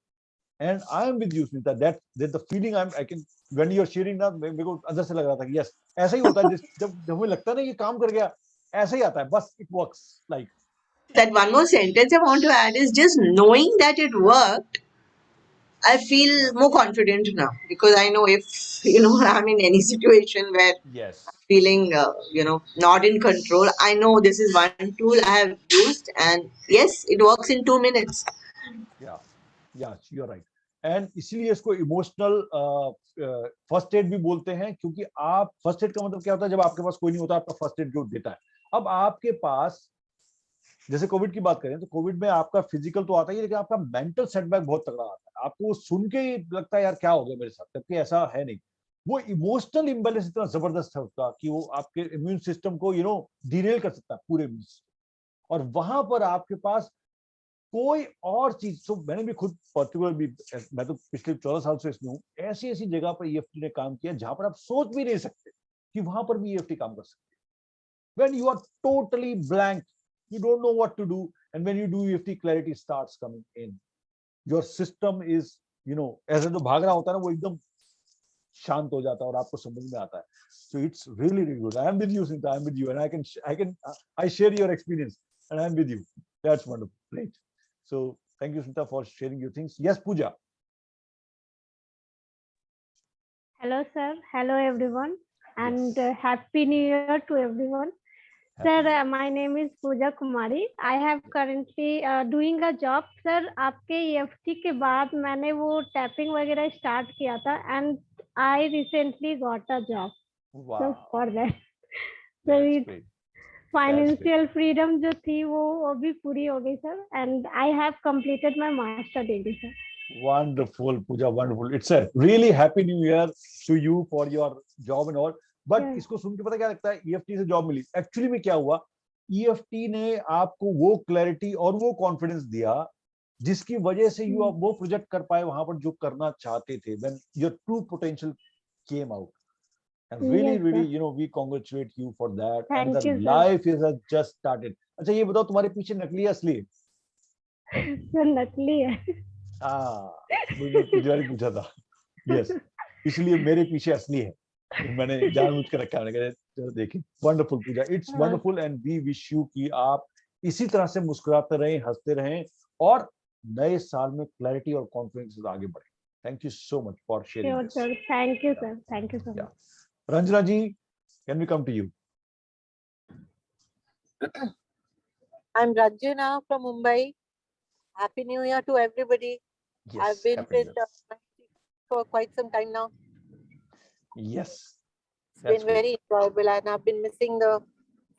A: and I am with you Smita that the feeling I can when you are sharing ना मेरे को अंदर से लग रहा था कि yes ऐसा ही होता है जब हमें लगता है ना ये काम कर गया ऐसा ही आता है बस it works like
F: That one more sentence I want to add is just knowing that it worked. I feel more confident now because I know if I'm in any situation where
A: yes
F: feeling not in control, I know this is one tool I have used, and yes, it works in 2 minutes.
A: yeah you're right and इसीलिए इसको emotional first aid भी बोलते हैं क्योंकि आप first aid का मतलब क्या होता है जब आपके पास कोई नहीं होता आपका फर्स्ट एड जो देता है अब आपके पास जैसे कोविड की बात करें तो कोविड में आपका फिजिकल तो आता ही है लेकिन आपका मेंटल सेटबैक बहुत तगड़ा आता है आपको सुन के ही लगता है यार क्या हो गया मेरे साथ जबकि ऐसा है नहीं वो इमोशनल इम्बैलेंस इतना जबरदस्त है उसका कि वो आपके इम्यून सिस्टम को डिरेल कर सकता है पूरे इम्यून सिस्टम और वहां पर आपके पास कोई और चीज तो मैंने भी खुद पर्टिकुलर भी मैं तो पिछले 14 साल से इसमें हूँ ऐसी ऐसी जगह पर ईएफटी ने काम किया जहां पर आप सोच भी नहीं सकते कि वहां पर भी ईएफटी काम कर सकते when you are totally blank you don't know what to do and when you do EFT clarity starts coming in your system is ऐसे जो भाग रहा होता है ना वो एकदम शांत हो जाता है और आपको समझ में आता है so it's really really good I am with you Sinta I am with you and I share your experience and I am with you that's wonderful great so thank you Sinta for sharing your things yes Pooja
H: hello sir hello everyone and
A: yes.
H: happy new year to everyone. Sir, my name is Pooja Kumari. I have currently doing a job. Sir, आपके EFT के बाद मैंने वो tapping वगैरह start किया था and I recently got a job.
A: wow.
H: So for that, so
A: great.
H: financial freedom जो थी वो अभी पूरी हो गई sir and I have completed my master degree sir.
A: Wonderful, Pooja, wonderful. It's a really happy new year to you for your job and all. But इसको सुन के पता क्या लगता है ईएफटी से जॉब मिली एक्चुअली में क्या हुआ ईएफटी ने आपको वो क्लैरिटी और वो कॉन्फिडेंस दिया जिसकी वजह से यू वो प्रोजेक्ट कर पाए वहां पर जो करना चाहते थे when your true potential came out and really
H: Yes,
A: really we congratulate you for that and the life is just started अच्छा ये बताओ तुम्हारे पीछे नकली है असली है
H: सर नकली है
A: मुझे पिछली बार पूछा था यस इसलिए मेरे पीछे असली है मैंने जानबूझ के रखा है देखिए wonderful Pooja it's wonderful and we wish you कि आप इसी तरह से मुस्कुराते रहें हंसते रहें और नए साल में क्लैरिटी और कॉन्फिडेंस से आगे बढ़े thank you so much for sharing this
H: thank you sir thank you so much
A: Ranjana ji can we come to you
E: I'm Ranjana from Mumbai. Happy New Year to everybody.
A: Yes,
E: I've been with for quite some time now.
A: Yes.
E: It's been very enjoyable and I've been missing the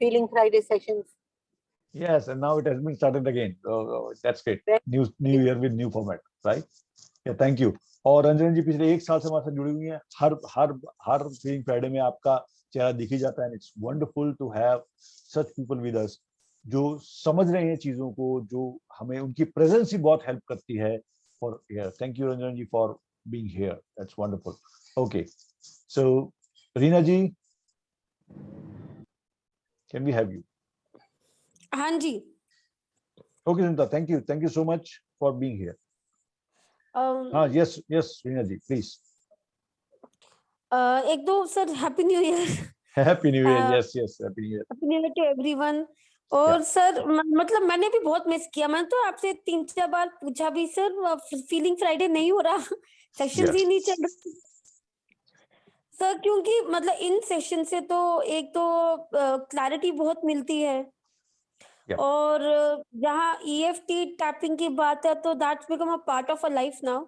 E: Feeling Friday sessions.
A: Yes, and now it has been started again. That's great.
E: Right.
A: New year with new format, right? Yeah, thank you. और रंजन जी पिछले 1 साल से हमारे साथ जुड़ी हुई हैं. हर feeling Friday में आपका चेहरा दिख ही जाता है. It's wonderful to have such people with us जो समझ रहे हैं चीजों को, जो हमें उनकी प्रेजेंस ही बहुत हेल्प करती है. For here, thank you Ranjan ji for being here. That's wonderful. Okay, so Reena ji, can we have you?
B: हाँ जी.
A: Okay, Sunita, thank you so much for being here. Yes, Reena ji, please.
B: एक दो sir happy new year.
A: Happy New Year. Yes, Happy New Year.
B: Happy new year to everyone. और sir मतलब मैंने भी बहुत miss किया. मैंने तो आपसे 3-4 बार पूछा भी, सर फीलिंग फ्राइडे नहीं हो रहा, सेशंस ही नहीं चल रहे सर. क्योंकि मतलब इन सेशन से तो एक तो क्लैरिटी बहुत मिलती है. और जहाँ EFT टैपिंग की बात है तो that's become a part of a life now.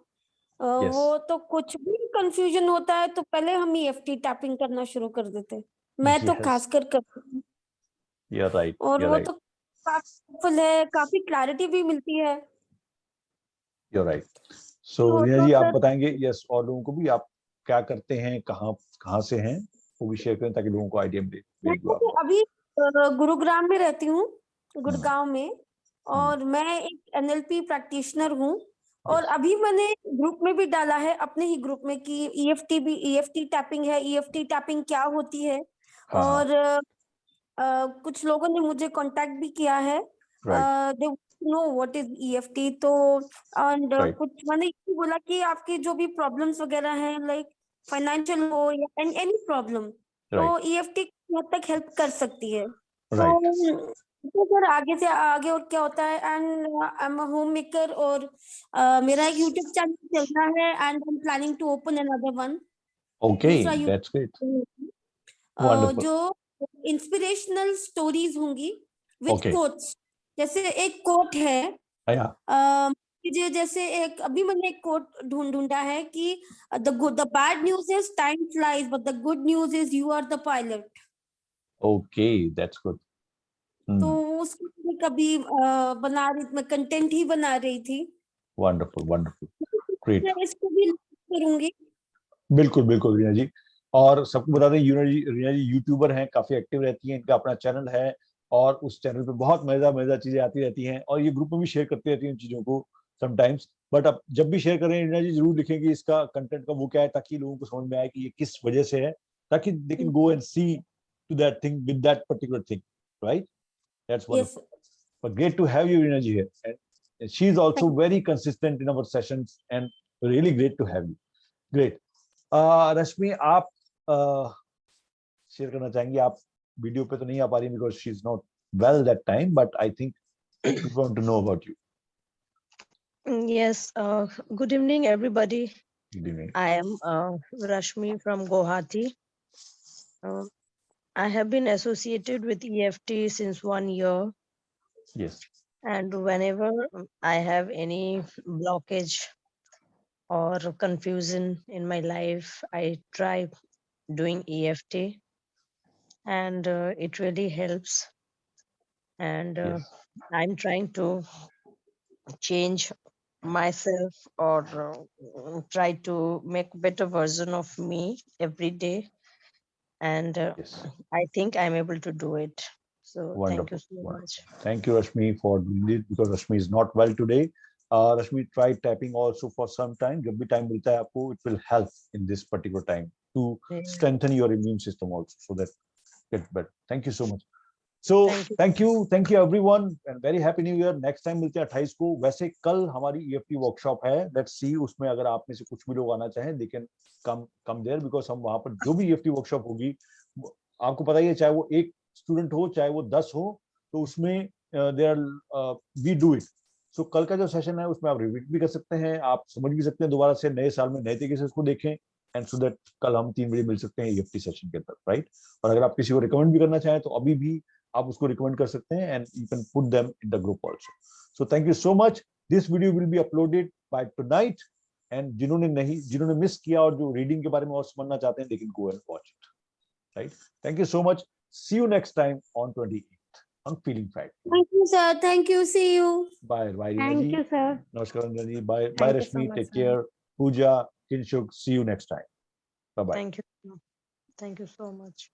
B: वो तो कुछ भी कंफ्यूजन होता है तो पहले हम EFT टैपिंग करना शुरू कर देते. मैं तो खासकर करती हूँ.
A: You're right.
B: और वो तो काफी हेल्पफुल है, काफी क्लैरिटी भी मिलती है.
A: You're right. So रीना जी आप बताएंगे यस और लोगों को भी आप क्या करते हैं, कहाँ से हैं वो भी शेयर करें ताकि लोगों को आइडिया मिले.
B: अभी गुरुग्राम में रहती हूँ, गुड़गांव में, और मैं एक NLP प्रैक्टिशनर हूँ. और अभी मैंने ग्रुप में भी डाला है, अपने ही ग्रुप में, कि EFT टैपिंग है. EFT टैपिंग क्या होती है. और कुछ लोगों ने मुझे कांटेक्ट भी किया है. They know what is EFT. तो एंड कुछ मैंने ये बोला कि आपकी जो भी प्रॉब्लम्स वगैरह हैं, लाइक फाइनेंशियल हो या एनी प्रॉब्लम, तो EFT हद तक हेल्प कर सकती है. तो सर आगे से आगे और क्या होता है. And I am a home maker और मेरा एक यूट्यूब चैनल चल रहा है and I am planning to open another one.
A: Okay, that's great.
B: जो इंस्पिरेशनल स्टोरीज होंगी विद कोट्स. जैसे एक कोट है जैसे एक अभी मैंने एक कोट ढूंढा है कि the bad news is time flies but the good news is you are the pilot.
A: Okay, that's good.
B: तो उसको कभी बना रही, मैं कंटेंट ही बना रही थी.
A: Wonderful, great.
B: इसको भी करूंगी.
A: बिल्कुल रीना जी. और सबको बता दें रीना जी यूट्यूबर हैं, काफी एक्टिव रहती हैं, इनका अपना चैनल है और उस चैनल पे बहुत मजेदार चीजें आती रहती हैं और ये ग्रुप में भी शेयर करती रहती हैं चीजों को समटाइम्स. बट अब जब भी शेयर करें रीना जी जरूर लिखें कि इसका कंटेंट का वो क्या है, ताकि लोगों को समझ में आए कि ये किस वजह से है, ताकि they can go and see to that thing with that particular thing. Right? That's wonderful. But great to have you, Reena ji, here. And she is also very consistent in our sessions, and really great to have you. Great. रश्मि, आप share करना चाहेंगी? आप video पे तो नहीं आ पा रही because she is not well that time, but I think we want to know about you.
C: Yes. Good evening, everybody.
A: Good evening.
C: I am Rashmi from Guwahati. I have been associated with EFT since 1 year.
A: Yes.
C: And whenever I have any blockage or confusion in my life, I try doing EFT, and it really helps. And I'm trying to change myself or try to make a better version of me every day. And I think I'm able to do it. So
A: wonderful.
C: Thank you so much.
A: Thank you, Rashmi, for doing it because Rashmi is not well today. Rashmi, try tapping also for some time. जब भी time मिलता है आपको, it will help in this particular time to strengthen your immune system also, so that get better. Thank you so much. So thank you everyone and very happy new year. Next time मिलते हैं 28 को. वैसे कल हमारी EFT workshop है. Let's see उसमें अगर आप में से कुछ भी लोग आना चाहें, they can come there because हम वहाँ पर जो भी EFT वर्कशॉप होगी, आपको पता ही है, चाहे वो 1 स्टूडेंट हो चाहे वो 10 हो, तो उसमें we do it. So कल का जो सेशन है उसमें आप रिपीट भी कर सकते हैं, आप समझ भी सकते हैं दोबारा से, नए साल में नए तरीके से उसको देखें, एंड सो दैट कल हम 3 बजे मिल सकते हैं EFT सेशन के अंदर. राइट? और अगर आप किसी को रिकमेंड भी करना चाहें तो अभी भी आप उसको रिकमेंड कर सकते हैं, and you can put them in the group also. So thank you so much. This video will be uploaded bye tonight, and जिन्होंने मिस किया और जो रीडिंग के बारे में और समझना चाहते हैं, दे can go and watch it. Right? Thank you so much. See you next time on 28th on Feeling Friday.
B: Thank you, sir. Thank you. See you.
A: Bye. Bye, Reena
H: Thank
A: ji.
H: you, sir.
A: Namaskar, Ranjan ji. Bye. Bye,
G: Thank you so
A: Rashmi.
G: much,
A: Take
G: sir.
A: care. Pooja, Kinshuk. See you next time. Bye bye.
C: Thank you. Thank you so much.